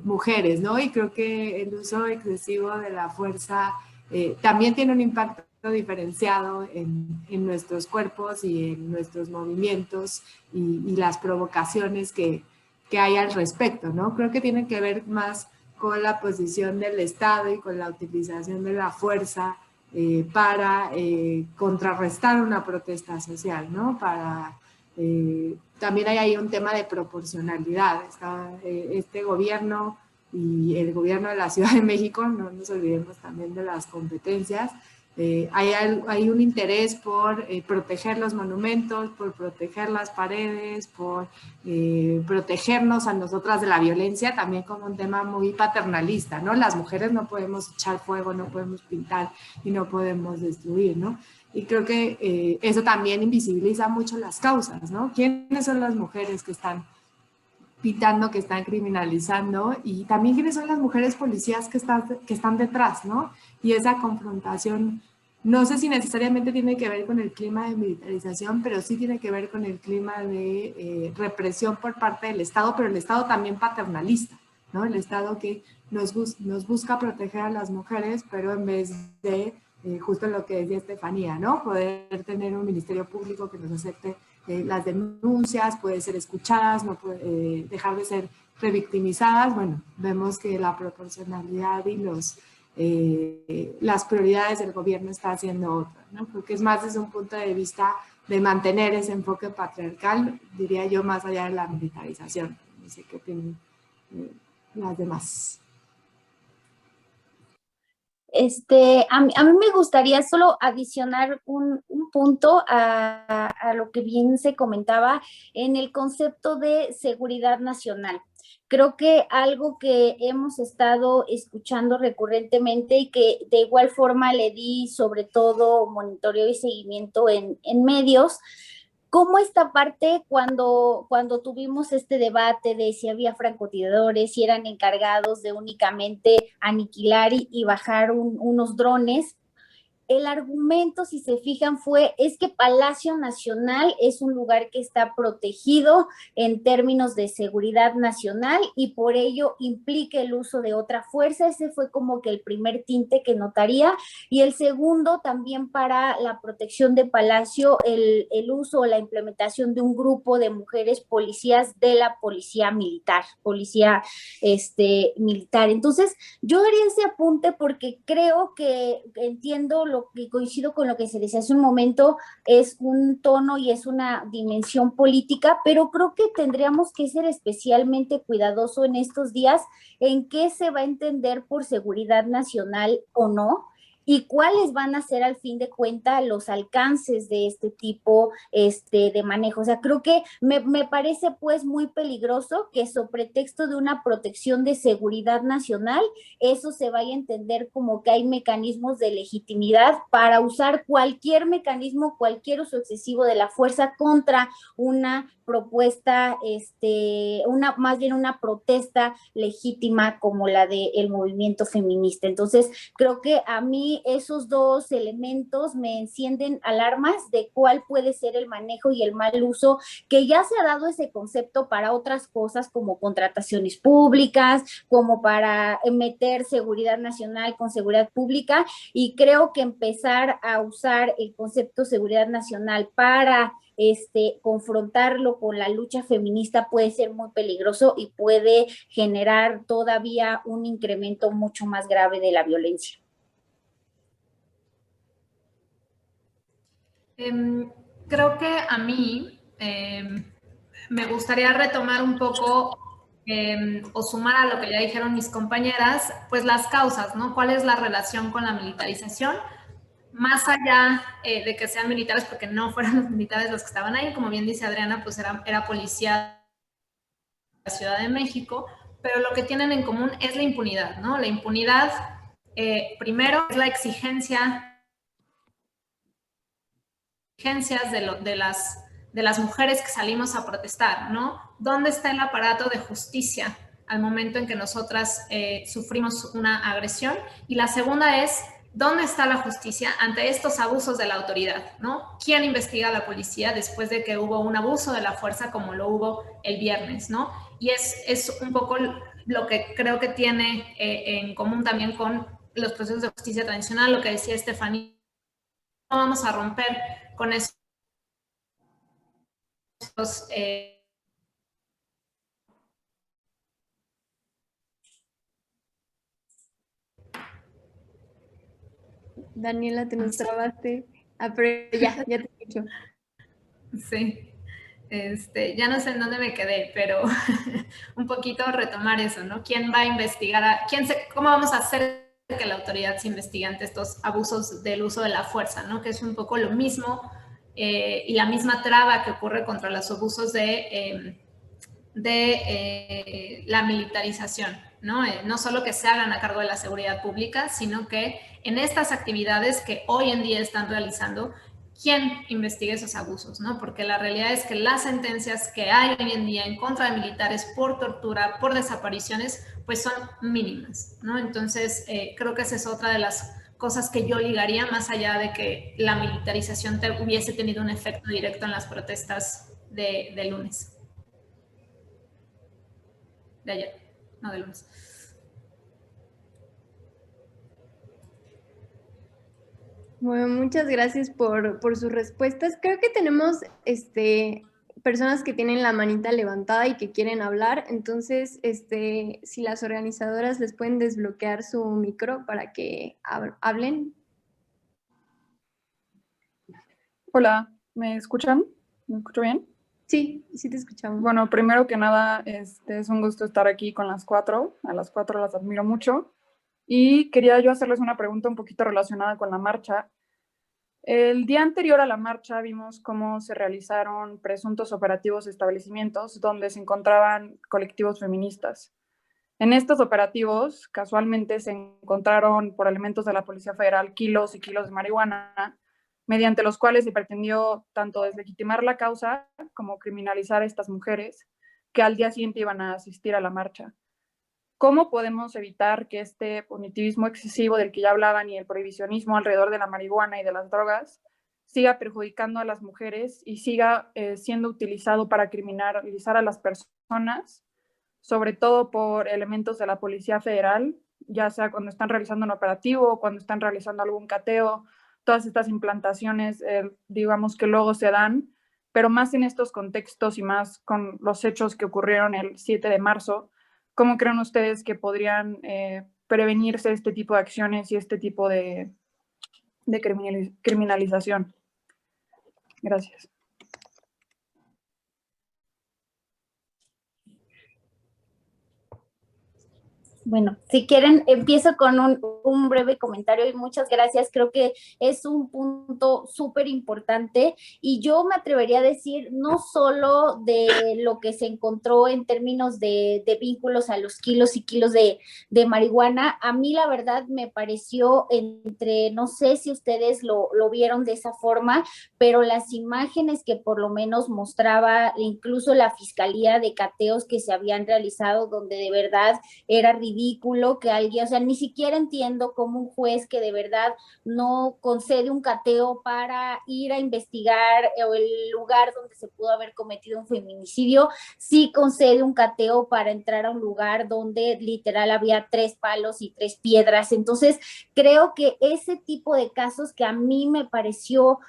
mujeres, ¿no? Y creo que el uso excesivo de la fuerza también tiene un impacto diferenciado en nuestros cuerpos y en nuestros movimientos y las provocaciones que hay al respecto, ¿no? Creo que tiene que ver más con la posición del Estado y con la utilización de la fuerza para contrarrestar una protesta social, ¿no? También hay ahí un tema de proporcionalidad. Está este gobierno y el gobierno de la Ciudad de México, no nos olvidemos también de las competencias. Hay un interés por proteger los monumentos, por proteger las paredes, por protegernos a nosotras de la violencia, también como un tema muy paternalista, ¿no? Las mujeres no podemos echar fuego, no podemos pintar y no podemos destruir, ¿no? Y creo que eso también invisibiliza mucho las causas, ¿no? ¿Quiénes son las mujeres que están pintando, que están criminalizando? Y también quiénes son las mujeres policías que están detrás, ¿no? Y esa confrontación, no sé si necesariamente tiene que ver con el clima de militarización, pero sí tiene que ver con el clima de represión por parte del Estado, pero el Estado también paternalista, ¿no? El Estado que nos busca proteger a las mujeres, pero en vez de, justo lo que decía Estefanía, ¿no? Poder tener un ministerio público que nos acepte las denuncias, puede ser escuchadas, no puede dejar de ser revictimizadas. Bueno, vemos que la proporcionalidad y las prioridades del gobierno está haciendo otra, ¿no? Porque es más desde un punto de vista de mantener ese enfoque patriarcal, diría yo, más allá de la militarización. No sé qué opinan las demás.
A mí me gustaría solo adicionar un punto a lo que bien se comentaba en el concepto de seguridad nacional. creo que algo que hemos estado escuchando recurrentemente y que de igual forma le di sobre todo monitoreo y seguimiento en medios, cómo esta parte cuando tuvimos este debate de si había francotiradores, si eran encargados de únicamente aniquilar y bajar unos drones, el argumento, si se fijan, es que Palacio Nacional es un lugar que está protegido en términos de seguridad nacional y por ello implica el uso de otra fuerza. Ese fue como que el primer tinte que notaría. Y el segundo, también para la protección de Palacio, el uso o la implementación de un grupo de mujeres policías de la policía militar, militar. Entonces, yo haría ese apunte porque creo que entiendo lo que coincido con lo que se decía hace un momento, es un tono y es una dimensión política, pero creo que tendríamos que ser especialmente cuidadosos en estos días en qué se va a entender por seguridad nacional o no, y cuáles van a ser al fin de cuentas los alcances de este tipo de manejo. O sea, creo que me parece pues muy peligroso que sobre pretexto de una protección de seguridad nacional, eso se vaya a entender como que hay mecanismos de legitimidad para usar cualquier mecanismo, cualquier uso excesivo de la fuerza contra una propuesta, más bien una protesta legítima como la del movimiento feminista. Entonces, creo que a mí esos dos elementos me encienden alarmas de cuál puede ser el manejo y el mal uso, que ya se ha dado ese concepto para otras cosas como contrataciones públicas, como para meter seguridad nacional con seguridad pública, y creo que empezar a usar el concepto seguridad nacional para confrontarlo con la lucha feminista puede ser muy peligroso y puede generar todavía un incremento mucho más grave de la violencia.
Creo que a mí me gustaría retomar un poco o sumar a lo que ya dijeron mis compañeras, pues las causas, ¿no? ¿Cuál es la relación con la militarización? Más allá de que sean militares, porque no fueron los militares los que estaban ahí, como bien dice Adriana, pues era policía de la Ciudad de México, pero lo que tienen en común es la impunidad, ¿no? La impunidad, primero, es la exigencia de las mujeres que salimos a protestar, ¿no? ¿Dónde está el aparato de justicia al momento en que nosotras sufrimos una agresión? Y la segunda es, ¿dónde está la justicia ante estos abusos de la autoridad, ¿no? ¿Quién investiga a la policía después de que hubo un abuso de la fuerza como lo hubo el viernes, ¿no? Y es un poco lo que creo que tiene en común también con los procesos de justicia tradicional, lo que decía Estefanía. No vamos a romper con esos
Daniela, te nos trabaste. Pero ya te escucho.
Sí, ya no sé en dónde me quedé, pero un poquito retomar eso, ¿no? ¿Quién va a investigar? ¿Cómo vamos a hacer que la autoridad se investigue ante estos abusos del uso de la fuerza, ¿no? Que es un poco lo mismo y la misma traba que ocurre contra los abusos de la militarización, ¿no? No solo que se hagan a cargo de la seguridad pública, sino que en estas actividades que hoy en día están realizando, ¿quién investigue esos abusos, ¿no? Porque la realidad es que las sentencias que hay hoy en día en contra de militares por tortura, por desapariciones, pues son mínimas, ¿no? Entonces, creo que esa es otra de las cosas que yo ligaría, más allá de que la militarización hubiese tenido un efecto directo en las protestas de lunes. De ayer, no de lunes.
Bueno, muchas gracias por sus respuestas. Creo que tenemos personas que tienen la manita levantada y que quieren hablar. Entonces, si las organizadoras les pueden desbloquear su micro para que hablen.
Hola, ¿me escuchan? ¿Me escucho bien?
Sí, sí te escuchamos.
Bueno, primero que nada, es un gusto estar aquí con las 4. A las 4 las admiro mucho. Y quería yo hacerles una pregunta un poquito relacionada con la marcha. El día anterior a la marcha vimos cómo se realizaron presuntos operativos de establecimientos donde se encontraban colectivos feministas. En estos operativos, casualmente se encontraron por elementos de la Policía Federal kilos y kilos de marihuana, mediante los cuales se pretendió tanto deslegitimar la causa como criminalizar a estas mujeres que al día siguiente iban a asistir a la marcha. ¿Cómo podemos evitar que este punitivismo excesivo del que ya hablaban y el prohibicionismo alrededor de la marihuana y de las drogas siga perjudicando a las mujeres y siga siendo utilizado para criminalizar a las personas, sobre todo por elementos de la Policía Federal, ya sea cuando están realizando un operativo o cuando están realizando algún cateo? Todas estas implantaciones, digamos que luego se dan, pero más en estos contextos y más con los hechos que ocurrieron el 7 de marzo, ¿cómo creen ustedes que podrían prevenirse este tipo de acciones y este tipo de criminalización? Gracias.
Bueno, si quieren, empiezo con un breve comentario y muchas gracias. Creo que es un punto súper importante y yo me atrevería a decir no solo de lo que se encontró en términos de vínculos a los kilos y kilos de marihuana. A mí la verdad me pareció no sé si ustedes lo vieron de esa forma, pero las imágenes que por lo menos mostraba incluso la Fiscalía de cateos que se habían realizado, donde de verdad era ridículo que alguien, o sea, ni siquiera entiendo cómo un juez que de verdad no concede un cateo para ir a investigar el lugar donde se pudo haber cometido un feminicidio, sí concede un cateo para entrar a un lugar donde literal había 3 palos y 3 piedras. Entonces, creo que ese tipo de casos que a mí me pareció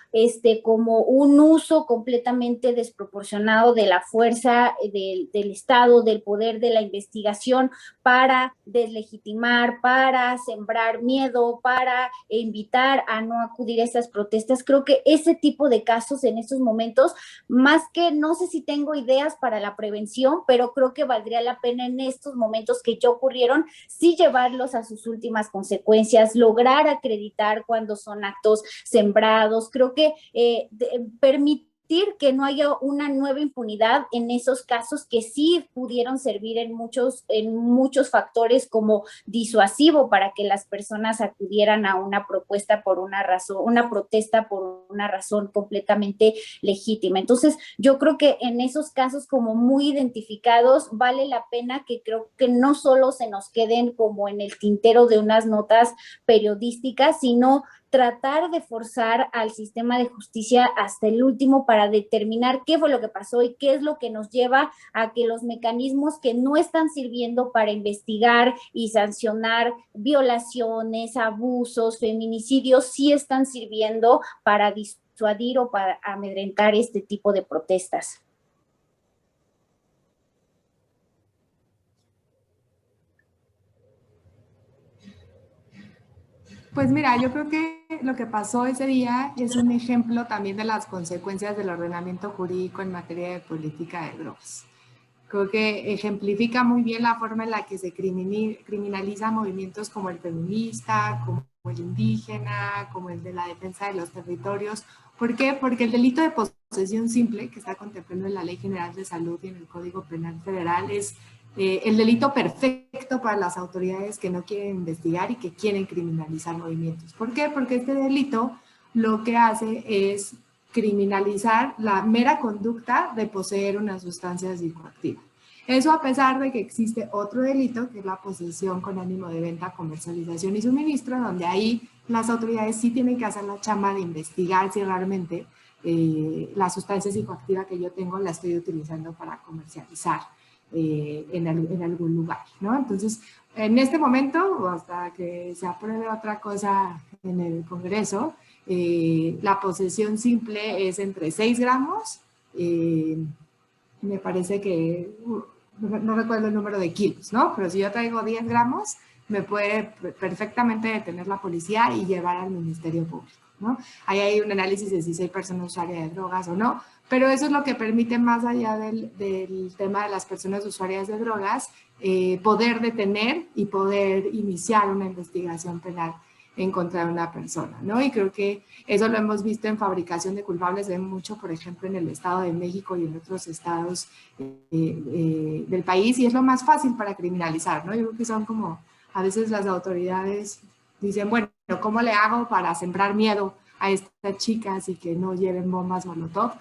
como un uso completamente desproporcionado de la fuerza del Estado, del poder de la investigación para deslegitimar, para sembrar miedo, para invitar a no acudir a estas protestas. Creo que ese tipo de casos en estos momentos, más que no sé si tengo ideas para la prevención, pero creo que valdría la pena en estos momentos que ya ocurrieron, sí llevarlos a sus últimas consecuencias, lograr acreditar cuando son actos sembrados. Creo que permitir que no haya una nueva impunidad en esos casos que sí pudieron servir en muchos factores como disuasivo para que las personas acudieran a una propuesta por una razón, una protesta por una razón completamente legítima. Entonces, yo creo que en esos casos como muy identificados vale la pena que creo que no solo se nos queden como en el tintero de unas notas periodísticas, sino tratar de forzar al sistema de justicia hasta el último para determinar qué fue lo que pasó y qué es lo que nos lleva a que los mecanismos que no están sirviendo para investigar y sancionar violaciones, abusos, feminicidios, sí están sirviendo para disuadir o para amedrentar este tipo de protestas.
Pues mira, yo creo que lo que pasó ese día es un ejemplo también de las consecuencias del ordenamiento jurídico en materia de política de drogas. Creo que ejemplifica muy bien la forma en la que se criminaliza movimientos como el feminista, como el indígena, como el de la defensa de los territorios. ¿Por qué? Porque el delito de posesión simple, que está contemplado en la Ley General de Salud y en el Código Penal Federal, es el delito perfecto para las autoridades que no quieren investigar y que quieren criminalizar movimientos. ¿Por qué? Porque este delito lo que hace es criminalizar la mera conducta de poseer una sustancia psicoactiva. Eso a pesar de que existe otro delito, que es la posesión con ánimo de venta, comercialización y suministro, donde ahí las autoridades sí tienen que hacer la chamba de investigar si realmente la sustancia psicoactiva que yo tengo la estoy utilizando para comercializar en algún lugar, ¿no? Entonces, en este momento, hasta que se apruebe otra cosa en el Congreso, la posesión simple es entre 6 gramos, me parece que, no recuerdo el número de kilos, ¿no? Pero si yo traigo 10 gramos, me puede perfectamente detener la policía y llevar al Ministerio Público, ¿no? Ahí hay un análisis de si soy persona usuaria de drogas o no, pero eso es lo que permite, más allá del tema de las personas usuarias de drogas, poder detener y poder iniciar una investigación penal en contra de una persona, ¿no? Y creo que eso lo hemos visto en fabricación de culpables, de mucho, por ejemplo, en el Estado de México y en otros estados del país, y es lo más fácil para criminalizar, ¿no? Yo creo que son como, a veces las autoridades dicen, bueno, ¿cómo le hago para sembrar miedo a estas chicas y que no lleven bombas Molotov?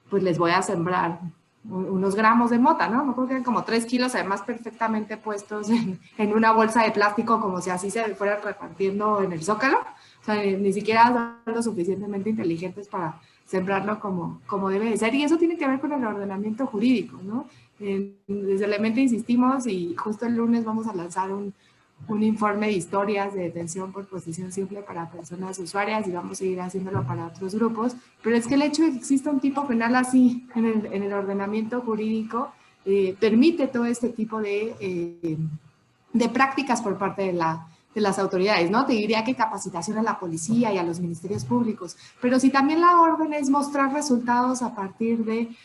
Pues les voy a sembrar unos gramos de mota, ¿no? Me acuerdo que eran como 3 kilos, además perfectamente puestos en una bolsa de plástico, como si así se fueran repartiendo en el Zócalo. O sea, ni siquiera son lo suficientemente inteligentes para sembrarlo como debe de ser. Y eso tiene que ver con el ordenamiento jurídico, ¿no? Desde Elemente insistimos, y justo el lunes vamos a lanzar un informe de historias de detención por posesión simple para personas usuarias, y vamos a seguir haciéndolo para otros grupos, pero es que el hecho de que exista un tipo penal así en el ordenamiento jurídico permite todo este tipo de prácticas por parte de las autoridades, ¿no? Te diría que capacitación a la policía y a los ministerios públicos, pero si también la orden es mostrar resultados a partir de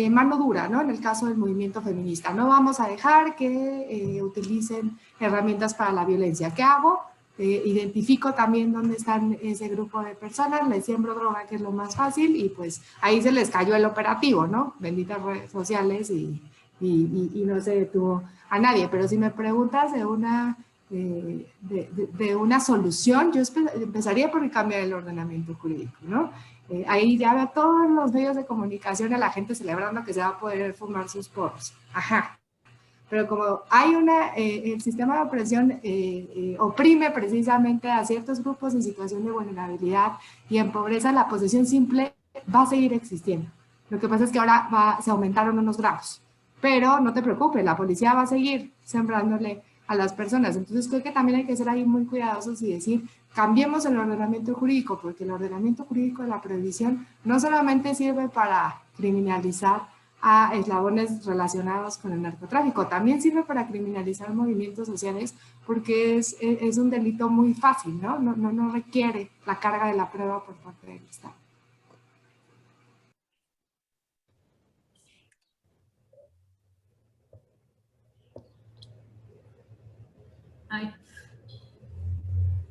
mano dura, ¿no? En el caso del movimiento feminista, no vamos a dejar que utilicen herramientas para la violencia. ¿Qué hago? Identifico también dónde están ese grupo de personas, les siembro droga, que es lo más fácil, y pues ahí se les cayó el operativo, ¿no? Benditas redes sociales, y no se detuvo a nadie. Pero si me preguntas de una solución, yo empezaría por cambiar el ordenamiento jurídico, ¿no? Ahí ya veo todos los medios de comunicación a la gente celebrando que se va a poder fumar sus porros. Ajá. Pero como hay el sistema de opresión oprime precisamente a ciertos grupos en situación de vulnerabilidad y en pobreza, la posesión simple va a seguir existiendo. Lo que pasa es que ahora se aumentaron unos grados. Pero no te preocupes, la policía va a seguir sembrándole a las personas. Entonces creo que también hay que ser ahí muy cuidadosos y decir, cambiemos el ordenamiento jurídico, porque el ordenamiento jurídico de la prohibición no solamente sirve para criminalizar a eslabones relacionados con el narcotráfico, también sirve para criminalizar movimientos sociales, porque es un delito muy fácil, ¿no? No requiere la carga de la prueba por parte del Estado.
Ay,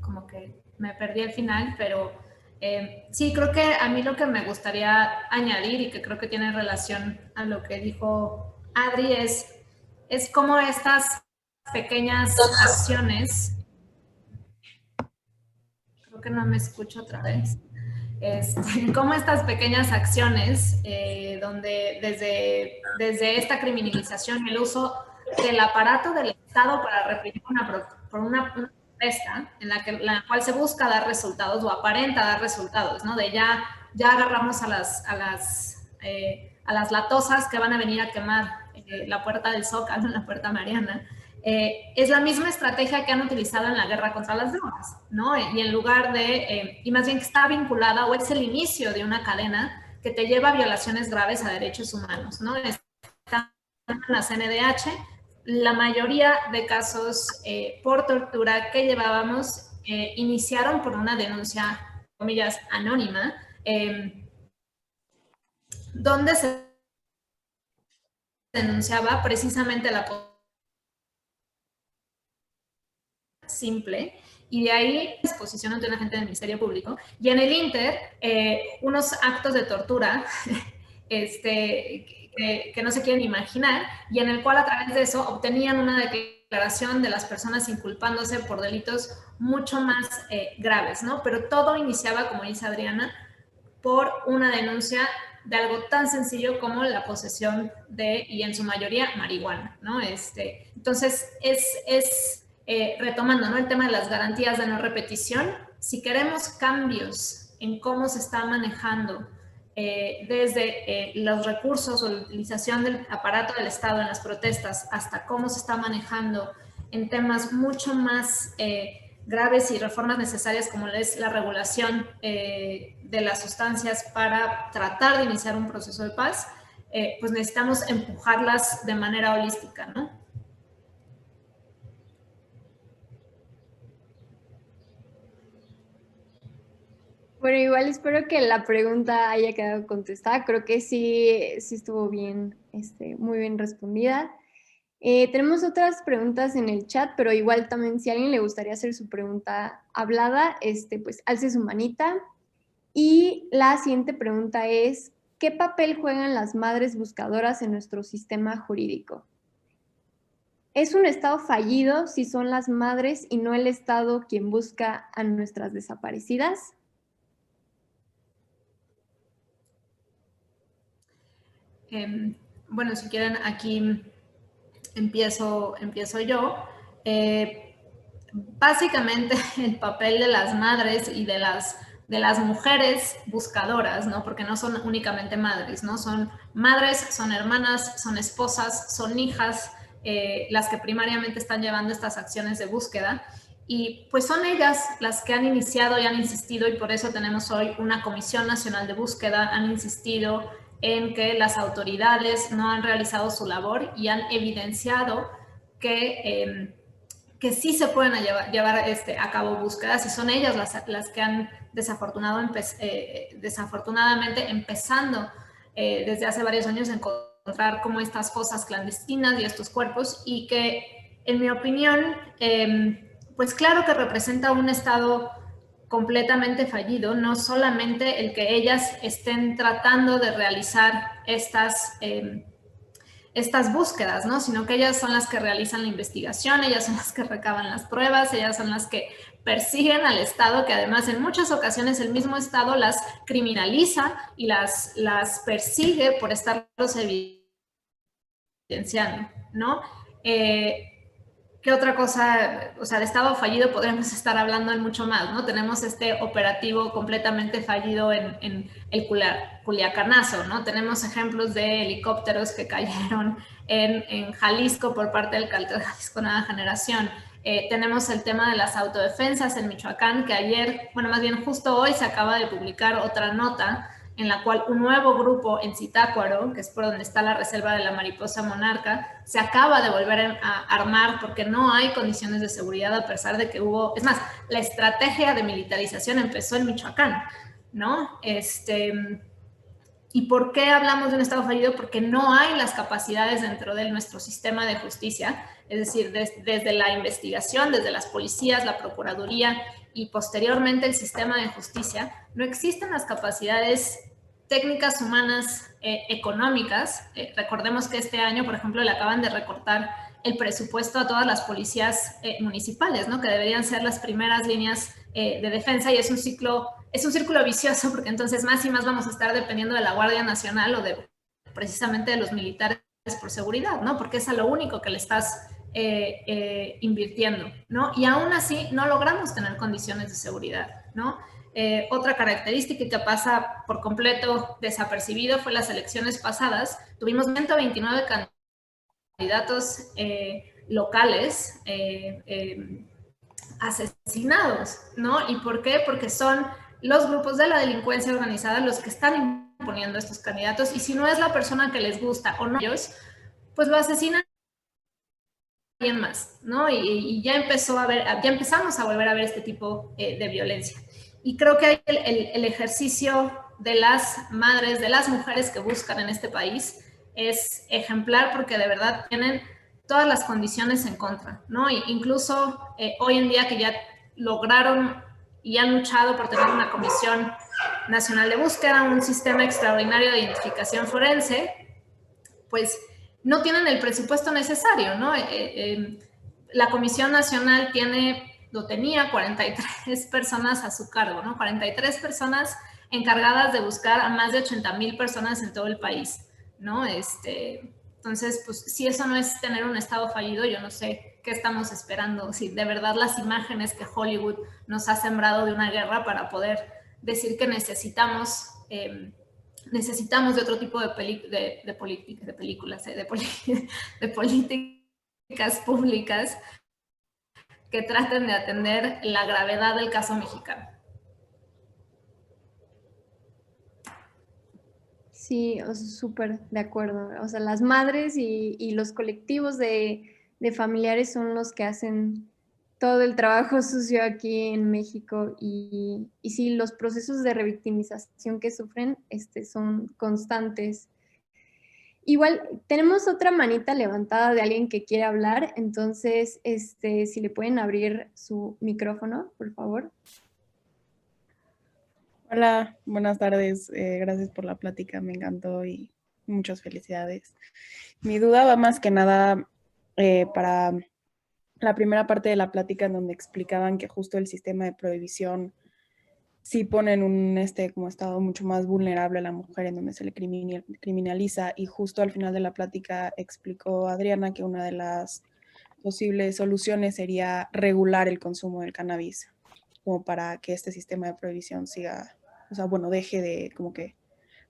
como que me perdí al final, pero sí, creo que a mí lo que me gustaría añadir, y que creo que tiene relación a lo que dijo Adri, es cómo estas pequeñas acciones, creo que no me escucho otra vez, cómo estas pequeñas acciones, donde desde esta criminalización, el uso del aparato del Estado para reprimir una protesta en la cual se busca dar resultados o aparenta dar resultados, ¿no? De ya agarramos a las latosas que van a venir a quemar la puerta del Zócalo, la puerta Mariana. Es la misma estrategia que han utilizado en la guerra contra las drogas, ¿no? Y en lugar y más bien que está vinculada, o es el inicio de una cadena que te lleva a violaciones graves a derechos humanos, ¿no? Está en la CNDH, la mayoría de casos por tortura que llevábamos iniciaron por una denuncia, comillas, anónima, donde se denunciaba precisamente la simple, y de ahí disposición ante un agente del Ministerio Público, y en el Inter unos actos de tortura que no se quieren imaginar, y en el cual a través de eso obtenían una declaración de las personas inculpándose por delitos mucho más graves, ¿no? Pero todo iniciaba, como dice Adriana, por una denuncia de algo tan sencillo como la posesión de, y en su mayoría, marihuana, ¿no? Entonces, retomando, ¿no?, el tema de las garantías de no repetición, si queremos cambios en cómo se está manejando desde los recursos o la utilización del aparato del Estado en las protestas hasta cómo se está manejando en temas mucho más graves y reformas necesarias como es la regulación de las sustancias para tratar de iniciar un proceso de paz, pues necesitamos empujarlas de manera holística, ¿no?
Bueno, igual espero que la pregunta haya quedado contestada. Creo que sí estuvo bien, muy bien respondida. Tenemos otras preguntas en el chat, pero igual también si a alguien le gustaría hacer su pregunta hablada, pues alce su manita. Y la siguiente pregunta es, ¿qué papel juegan las madres buscadoras en nuestro sistema jurídico? ¿Es un Estado fallido si son las madres y no el Estado quien busca a nuestras desaparecidas?
Bueno, si quieren, aquí empiezo yo. Básicamente, el papel de las madres y de las mujeres buscadoras, ¿no? Porque no son únicamente madres, ¿no? Son madres, son hermanas, son esposas, son hijas, las que primariamente están llevando estas acciones de búsqueda. Y pues son ellas las que han iniciado y han insistido, y por eso tenemos hoy una Comisión Nacional de Búsqueda, han insistido en que las autoridades no han realizado su labor y han evidenciado que sí se pueden llevar a cabo búsquedas, y son ellas las que han desafortunadamente empezando desde hace varios años a encontrar como estas fosas clandestinas y estos cuerpos, y que, en mi opinión, pues claro que representa un Estado completamente fallido, no solamente el que ellas estén tratando de realizar estas búsquedas, ¿no? Sino que ellas son las que realizan la investigación, ellas son las que recaban las pruebas, ellas son las que persiguen al Estado, que además en muchas ocasiones el mismo Estado las criminaliza y las persigue por estarlos evidenciando, ¿no? ¿Qué otra cosa? O sea, de Estado fallido podríamos estar hablando en mucho más, ¿no? Tenemos este operativo completamente fallido en el Culiacanazo, ¿no? Tenemos ejemplos de helicópteros que cayeron en Jalisco por parte del Cártel Jalisco Nueva Generación. Tenemos el tema de las autodefensas en Michoacán, que ayer, bueno, más bien justo hoy se acaba de publicar otra nota en la cual un nuevo grupo en Zitácuaro, que es por donde está la reserva de la mariposa monarca, se acaba de volver a armar porque no hay condiciones de seguridad, a pesar de que hubo, es más, la estrategia de militarización empezó en Michoacán, ¿no? ¿Y por qué hablamos de un Estado fallido? Porque no hay las capacidades dentro de nuestro sistema de justicia, es decir, desde la investigación, desde las policías, la procuraduría y posteriormente el sistema de justicia, no existen las capacidades técnicas, humanas, económicas. Recordemos que este año, por ejemplo, le acaban de recortar el presupuesto a todas las policías municipales, ¿no? Que deberían ser las primeras líneas de defensa, y es un círculo vicioso, porque entonces más y más vamos a estar dependiendo de la Guardia Nacional o precisamente de los militares por seguridad, ¿no? Porque es a lo único que le estás invirtiendo, ¿no? Y aún así no logramos tener condiciones de seguridad, ¿no? Otra característica que pasa por completo desapercibido fue las elecciones pasadas. Tuvimos 129 candidatos locales asesinados, ¿no? ¿Y por qué? Porque son los grupos de la delincuencia organizada los que están imponiendo estos candidatos, y si no es la persona que les gusta o no ellos, pues lo asesinan a alguien más, ¿no? Y ya empezamos a volver a ver este tipo de violencia. Y creo que el ejercicio de las madres, de las mujeres que buscan en este país es ejemplar, porque de verdad tienen todas las condiciones en contra, ¿no? E incluso hoy en día que ya lograron y han luchado por tener una Comisión Nacional de Búsqueda, un sistema extraordinario de identificación forense, pues no tienen el presupuesto necesario, ¿no? La Comisión Nacional tenía 43 personas a su cargo, ¿no? 43 personas encargadas de buscar a más de 80,000 personas en todo el país, ¿no? Entonces, pues si eso no es tener un Estado fallido, yo no sé qué estamos esperando, si de verdad las imágenes que Hollywood nos ha sembrado de una guerra para poder decir que necesitamos de otro tipo de políticas públicas que traten de atender la gravedad del caso mexicano.
Sí, súper de acuerdo. O sea, las madres y los colectivos de familiares son los que hacen todo el trabajo sucio aquí en México, y sí, los procesos de revictimización que sufren son constantes. Igual tenemos otra manita levantada de alguien que quiere hablar, entonces si le pueden abrir su micrófono, por favor.
Hola, buenas tardes. Gracias por la plática, me encantó y muchas felicidades. Mi duda va más que nada para la primera parte de la plática en donde explicaban que justo el sistema de prohibición sí pone en un como estado mucho más vulnerable a la mujer, en donde se le criminaliza, y justo al final de la plática explicó Adriana que una de las posibles soluciones sería regular el consumo del cannabis, como para que este sistema de prohibición siga, o sea, bueno, deje de como que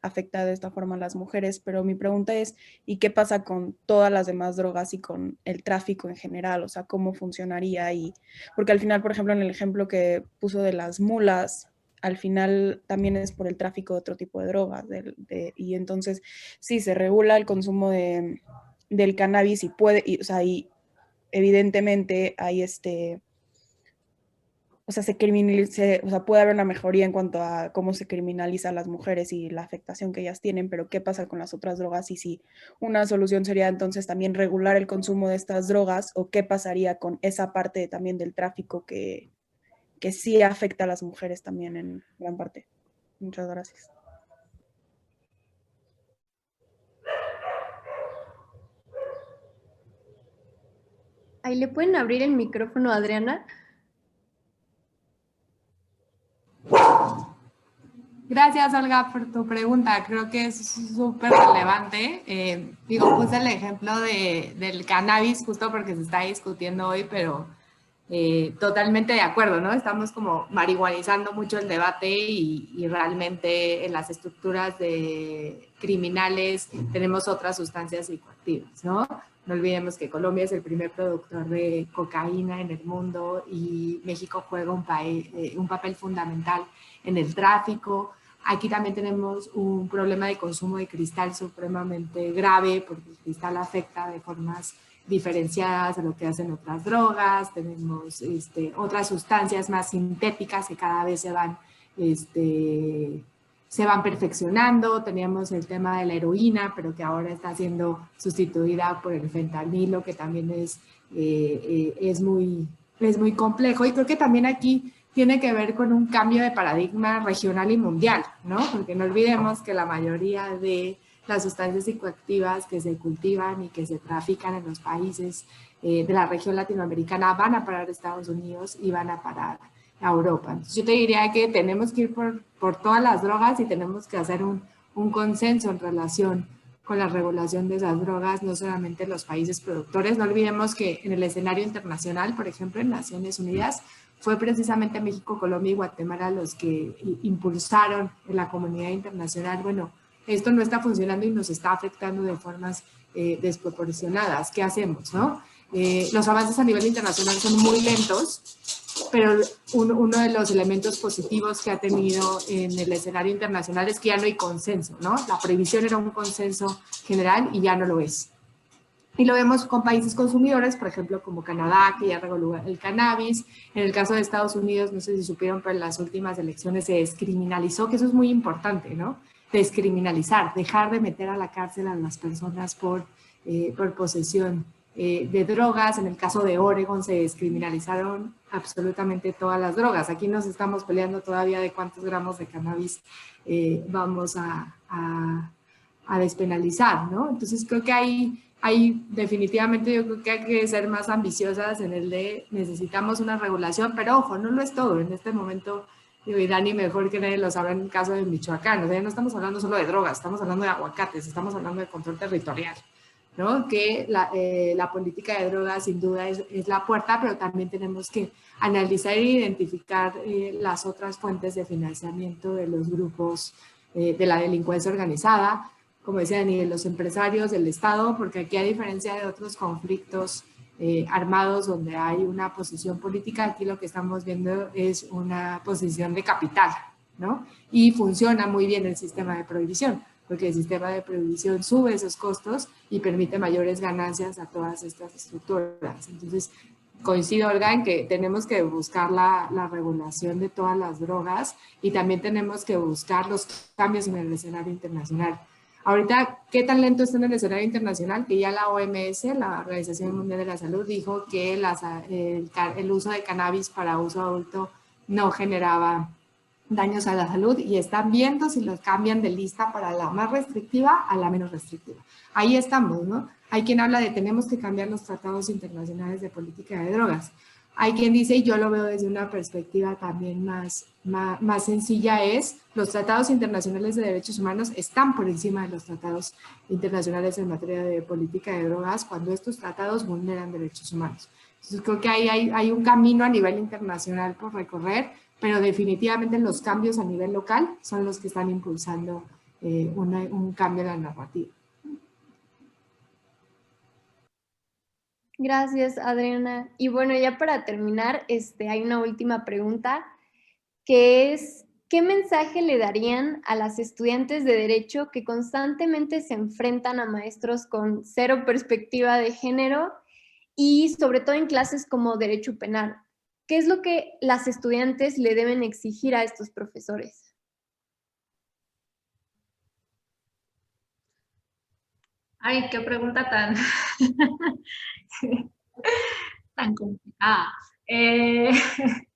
afectar de esta forma a las mujeres. Pero mi pregunta es, ¿y qué pasa con todas las demás drogas y con el tráfico en general? O sea, ¿cómo funcionaría? Porque al final, por ejemplo, en el ejemplo que puso de las mulas, al final también es por el tráfico de otro tipo de drogas. Y entonces, sí, se regula el consumo del cannabis o sea, y evidentemente hay o sea, o sea, puede haber una mejoría en cuanto a cómo se criminaliza a las mujeres y la afectación que ellas tienen, pero ¿qué pasa con las otras drogas? Y si una solución sería entonces también regular el consumo de estas drogas, o qué pasaría con esa parte también del tráfico que sí afecta a las mujeres también en gran parte. Muchas gracias.
Ahí le pueden abrir el micrófono a Adriana.
Gracias, Olga, por tu pregunta. Creo que es súper relevante. Puse el ejemplo del cannabis justo porque se está discutiendo hoy, pero totalmente de acuerdo, ¿no? Estamos como marihuanizando mucho el debate y realmente en las estructuras de criminales tenemos otras sustancias psicoactivas, ¿no? No olvidemos que Colombia es el primer productor de cocaína en el mundo y México juega un papel fundamental en el tráfico. Aquí también tenemos un problema de consumo de cristal supremamente grave porque el cristal afecta de formas diferenciadas a lo que hacen otras drogas. Tenemos otras sustancias más sintéticas que cada vez se van perfeccionando. Teníamos el tema de la heroína, pero que ahora está siendo sustituida por el fentanilo, que también es muy complejo. Y creo que también aquí tiene que ver con un cambio de paradigma regional y mundial, ¿no? Porque no olvidemos que la mayoría de las sustancias psicoactivas que se cultivan y que se trafican en los países de la región latinoamericana van a parar a Estados Unidos y van a parar a Europa. Entonces, yo te diría que tenemos que ir por todas las drogas y tenemos que hacer un consenso en relación con la regulación de esas drogas, no solamente en los países productores. No olvidemos que en el escenario internacional, por ejemplo, en Naciones Unidas, fue precisamente México, Colombia y Guatemala los que impulsaron en la comunidad internacional, bueno, esto no está funcionando y nos está afectando de formas desproporcionadas. ¿Qué hacemos, no? Los avances a nivel internacional son muy lentos, pero uno de los elementos positivos que ha tenido en el escenario internacional es que ya no hay consenso, ¿no? La prohibición era un consenso general y ya no lo es. Y lo vemos con países consumidores, por ejemplo, como Canadá, que ya reguló el cannabis. En el caso de Estados Unidos, no sé si supieron, pero en las últimas elecciones se descriminalizó, que eso es muy importante, ¿no? Descriminalizar, dejar de meter a la cárcel a las personas por posesión de drogas. En el caso de Oregon se descriminalizaron absolutamente todas las drogas. Aquí nos estamos peleando todavía de cuántos gramos de cannabis vamos a despenalizar, ¿no? Entonces creo que hay definitivamente, yo creo que hay que ser más ambiciosas en el de necesitamos una regulación, pero ojo, no lo es todo. En este momento, y Dani mejor que nadie lo sabe en el caso de Michoacán, o sea, no estamos hablando solo de drogas, estamos hablando de aguacates, estamos hablando de control territorial, ¿no? Que la política de drogas sin duda es la puerta, pero también tenemos que analizar e identificar las otras fuentes de financiamiento de los grupos de la delincuencia organizada, como decía, ni de los empresarios, del Estado, porque aquí, a diferencia de otros conflictos armados donde hay una posición política, aquí lo que estamos viendo es una posición de capital, ¿no? Y funciona muy bien el sistema de prohibición, porque el sistema de prohibición sube esos costos y permite mayores ganancias a todas estas estructuras. Entonces, coincido, Olga, en que tenemos que buscar la regulación de todas las drogas y también tenemos que buscar los cambios en el escenario internacional. Ahorita, ¿qué tan lento está en el escenario internacional? Que ya la OMS, la Organización Mundial de la Salud, dijo que el uso de cannabis para uso adulto no generaba daños a la salud y están viendo si los cambian de lista para la más restrictiva a la menos restrictiva. Ahí estamos, ¿no? Hay quien habla de tenemos que cambiar los tratados internacionales de política de drogas. Hay quien dice, y yo lo veo desde una perspectiva también más sencilla, es los tratados internacionales de derechos humanos están por encima de los tratados internacionales en materia de política de drogas cuando estos tratados vulneran derechos humanos. Entonces creo que hay un camino a nivel internacional por recorrer, pero definitivamente los cambios a nivel local son los que están impulsando un cambio en la narrativa.
Gracias, Adriana. Y bueno, ya para terminar, hay una última pregunta, que es, ¿qué mensaje le darían a las estudiantes de Derecho que constantemente se enfrentan a maestros con cero perspectiva de género y sobre todo en clases como Derecho Penal? ¿Qué es lo que las estudiantes le deben exigir a estos profesores?
Ay, qué pregunta tan, tan complicada.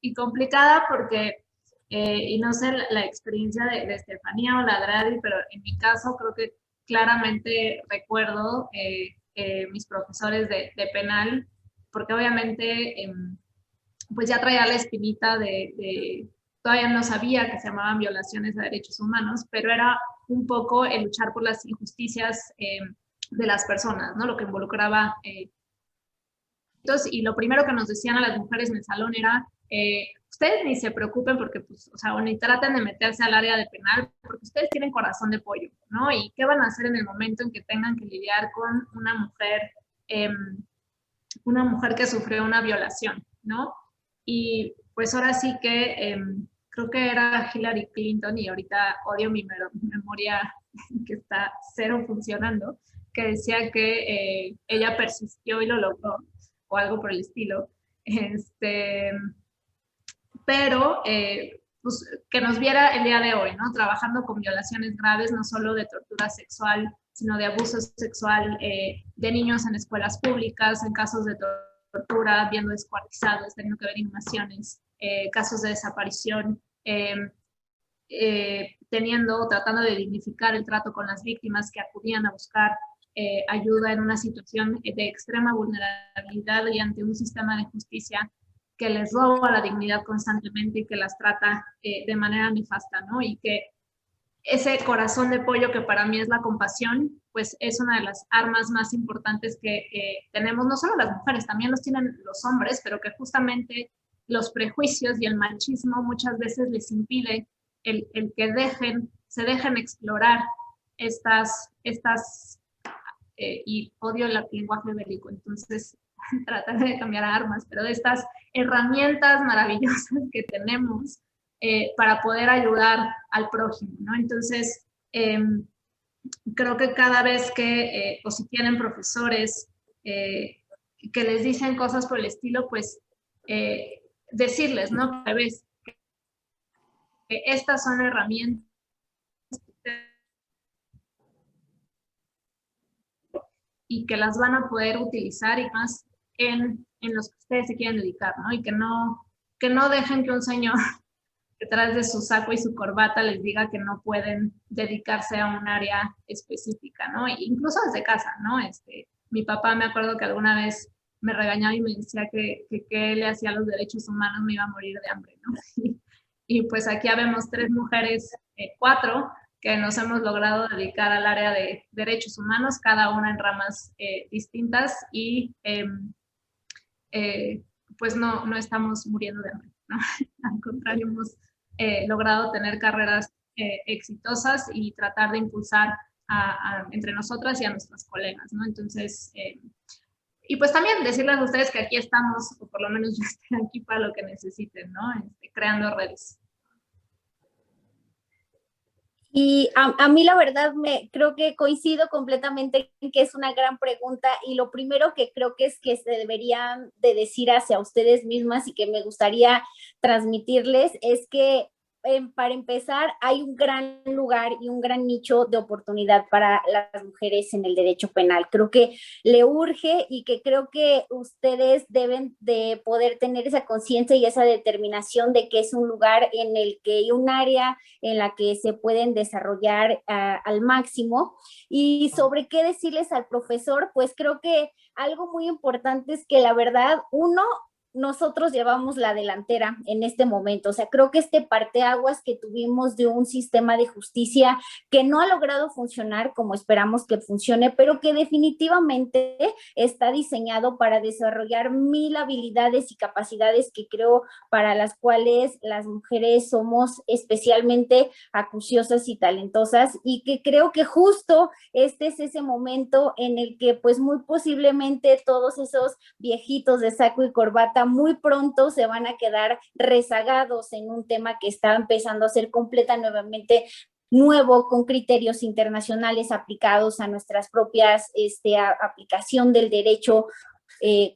Y complicada porque, y no sé la experiencia de Estefanía o la Dradi, pero en mi caso creo que claramente recuerdo mis profesores de penal, porque obviamente pues ya traía la espinita todavía no sabía que se llamaban violaciones a derechos humanos, pero era un poco el luchar por las injusticias de las personas, ¿no? Lo que involucraba. Y lo primero que nos decían a las mujeres en el salón era, ustedes ni se preocupen porque, pues, o sea, ni traten de meterse al área de penal porque ustedes tienen corazón de pollo, ¿no? ¿Y qué van a hacer en el momento en que tengan que lidiar con una mujer que sufrió una violación, ¿no? Y pues ahora sí que creo que era Hillary Clinton, y ahorita odio mi memoria que está cero funcionando, que decía que ella persistió y lo logró, o algo por el estilo. Pero pues, que nos viera el día de hoy, ¿no? Trabajando con violaciones graves, no solo de tortura sexual, sino de abuso sexual de niños en escuelas públicas, en casos de tortura, viendo descuartizados, teniendo que ver inhumaciones, casos de desaparición, tratando de dignificar el trato con las víctimas que acudían a buscar ayuda en una situación de extrema vulnerabilidad y ante un sistema de justicia que les roba la dignidad constantemente y que las trata de manera nefasta, ¿no? Y que ese corazón de pollo que para mí es la compasión, pues es una de las armas más importantes que tenemos, no solo las mujeres, también los tienen los hombres, pero que justamente los prejuicios y el machismo muchas veces les impide el que se dejen explorar estas y odio el lenguaje bélico, entonces tratar de cambiar a armas, pero de estas herramientas maravillosas que tenemos para poder ayudar al prójimo, ¿no? Entonces, creo que cada vez que, o si tienen profesores que les dicen cosas por el estilo, pues decirles, ¿no? Que ves que estas son herramientas y que las van a poder utilizar y más en los que ustedes se quieren dedicar, ¿no? Y que no dejen que un señor detrás de su saco y su corbata les diga que no pueden dedicarse a un área específica, ¿no? Incluso desde casa, ¿no? Mi papá me acuerdo que alguna vez me regañaba y me decía que le hacía a los derechos humanos, me iba a morir de hambre, ¿no? Y pues aquí habemos 3 mujeres, 4, que nos hemos logrado dedicar al área de derechos humanos, cada una en ramas distintas y pues no estamos muriendo de hambre, ¿no? Al contrario, hemos logrado tener carreras exitosas y tratar de impulsar entre nosotras y a nuestras colegas, ¿no? Entonces, y pues también decirles a ustedes que aquí estamos, o por lo menos yo estoy aquí para lo que necesiten, ¿no? Creando redes.
Y a mí la verdad creo que coincido completamente en que es una gran pregunta y lo primero que creo que es que se deberían de decir hacia ustedes mismas y que me gustaría transmitirles es que para empezar, hay un gran lugar y un gran nicho de oportunidad para las mujeres en el derecho penal. Creo que le urge y que creo que ustedes deben de poder tener esa conciencia y esa determinación de que es un lugar en el que hay un área en la que se pueden desarrollar al máximo. Y sobre qué decirles al profesor, pues creo que algo muy importante es que la verdad, nosotros llevamos la delantera en este momento. O sea, creo que este parteaguas que tuvimos de un sistema de justicia que no ha logrado funcionar como esperamos que funcione, pero que definitivamente está diseñado para desarrollar 1000 habilidades y capacidades que creo para las cuales las mujeres somos especialmente acuciosas y talentosas, y que creo que justo este es ese momento en el que pues muy posiblemente todos esos viejitos de saco y corbata muy pronto se van a quedar rezagados en un tema que está empezando a ser nuevamente nuevo, con criterios internacionales aplicados a nuestras propias aplicación del derecho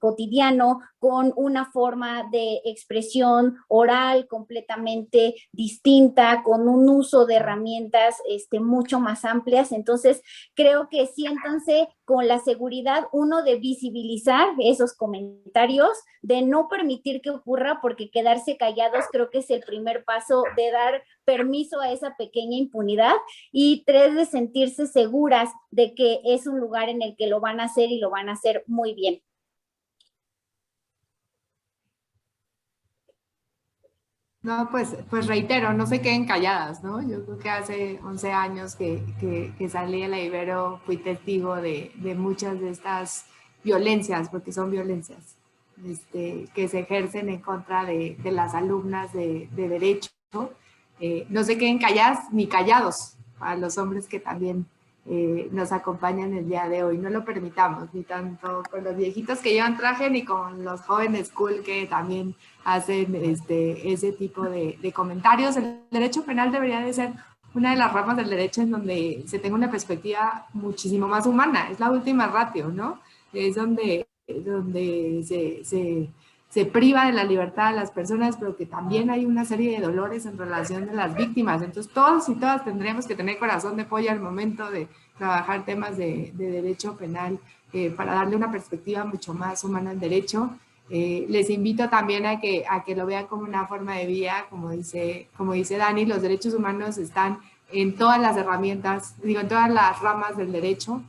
cotidiano, con una forma de expresión oral completamente distinta, con un uso de herramientas mucho más amplias. Entonces, creo que siéntanse con la seguridad, uno, de visibilizar esos comentarios, de no permitir que ocurra, porque quedarse callados creo que es el primer paso de dar permiso a esa pequeña impunidad, y 3, de sentirse seguras de que es un lugar en el que lo van a hacer y lo van a hacer muy bien.
No, pues reitero, no se queden calladas, ¿no? Yo creo que hace 11 años que salí a la Ibero fui testigo de muchas de estas violencias, porque son violencias, que se ejercen en contra de las alumnas de derecho. No se queden calladas ni callados a los hombres que también nos acompañan el día de hoy. No lo permitamos, ni tanto con los viejitos que llevan traje, ni con los jóvenes cool que también hacen ese tipo de comentarios. El derecho penal debería de ser una de las ramas del derecho en donde se tenga una perspectiva muchísimo más humana. Es la última ratio, ¿no? Es donde se priva de la libertad a las personas, pero que también hay una serie de dolores en relación de las víctimas. Entonces, todos y todas tendríamos que tener corazón de pollo al momento de trabajar temas de derecho penal para darle una perspectiva mucho más humana al derecho. Les invito también a que lo vean como una forma de vida, como dice Dani. Los derechos humanos están en todas las herramientas, en todas las ramas del derecho.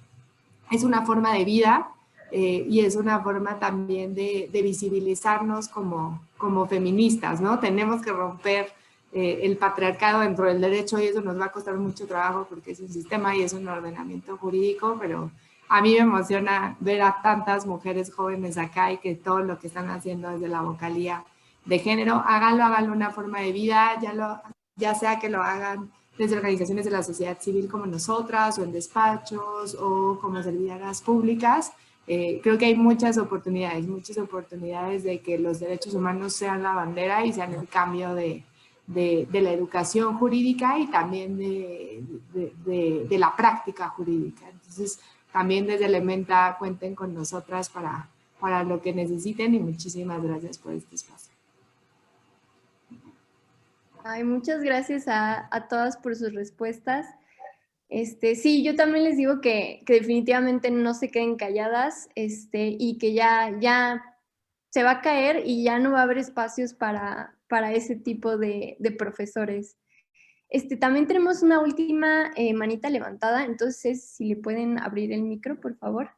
Es una forma de vida. Y es una forma también de visibilizarnos como feministas, ¿no? Tenemos que romper el patriarcado dentro del derecho, y eso nos va a costar mucho trabajo porque es un sistema y es un ordenamiento jurídico, pero a mí me emociona ver a tantas mujeres jóvenes acá y que todo lo que están haciendo desde la vocalía de género, háganlo una forma de vida, ya sea que lo hagan desde organizaciones de la sociedad civil como nosotras, o en despachos, o como servidoras públicas. Creo que hay muchas oportunidades de que los derechos humanos sean la bandera y sean el cambio de la educación jurídica y también de la práctica jurídica. Entonces, también desde Elementa cuenten con nosotras para lo que necesiten, y muchísimas gracias por este espacio.
Ay, muchas gracias a todas por sus respuestas. Sí, yo también les digo que definitivamente no se queden calladas, y que ya se va a caer y ya no va a haber espacios para ese tipo de profesores. También tenemos una última manita levantada, entonces si le pueden abrir el micro, por favor.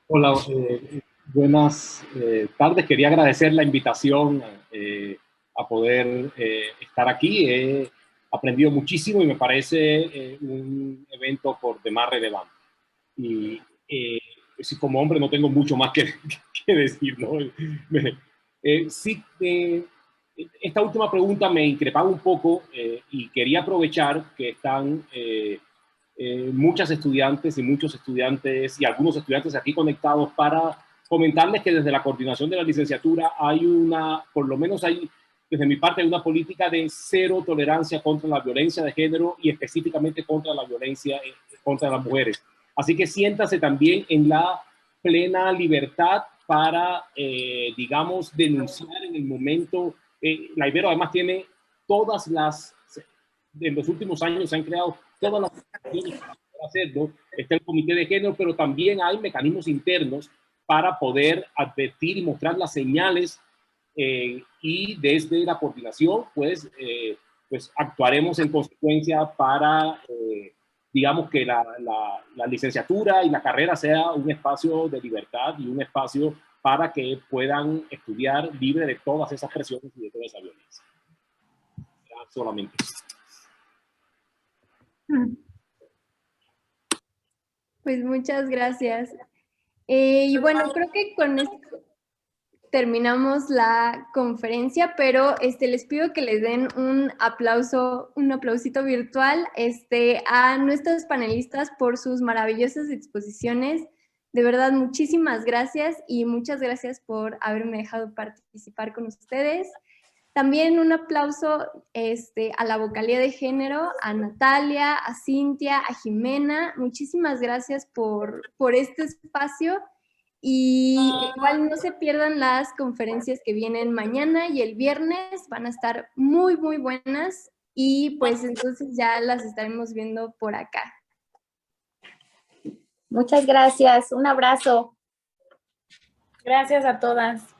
Hola, buenas tardes. Quería agradecer la invitación a poder estar aquí. He aprendido muchísimo y me parece un evento por demás relevante. Y como hombre no tengo mucho más que decir, ¿no? Esta última pregunta me increpaba un poco y quería aprovechar que están muchas estudiantes y muchos estudiantes y algunos estudiantes aquí conectados para comentarles que desde la coordinación de la licenciatura hay por lo menos desde mi parte, hay una política de cero tolerancia contra la violencia de género y específicamente contra la violencia contra las mujeres. Así que siéntase también en la plena libertad para, digamos, denunciar en el momento. La Ibero además tiene todas las, en los últimos años se han creado todas las acciones para hacerlo. Está el comité de género, pero también hay mecanismos internos para poder advertir y mostrar las señales, y desde la coordinación, pues actuaremos en consecuencia para, digamos, que la licenciatura y la carrera sea un espacio de libertad y un espacio para que puedan estudiar libre de todas esas presiones y de toda esa violencia. Ya, solamente.
Pues muchas gracias. Y bueno, creo que con esto terminamos la conferencia, pero les pido que les den un aplauso, un aplausito virtual a nuestros panelistas por sus maravillosas exposiciones. De verdad, muchísimas gracias y muchas gracias por haberme dejado participar con ustedes. También un aplauso a la vocalía de género, a Natalia, a Cintia, a Jimena. Muchísimas gracias por este espacio. Y igual no se pierdan las conferencias que vienen mañana y el viernes. Van a estar muy, muy buenas. Y pues entonces ya las estaremos viendo por acá.
Muchas gracias. Un abrazo.
Gracias a todas.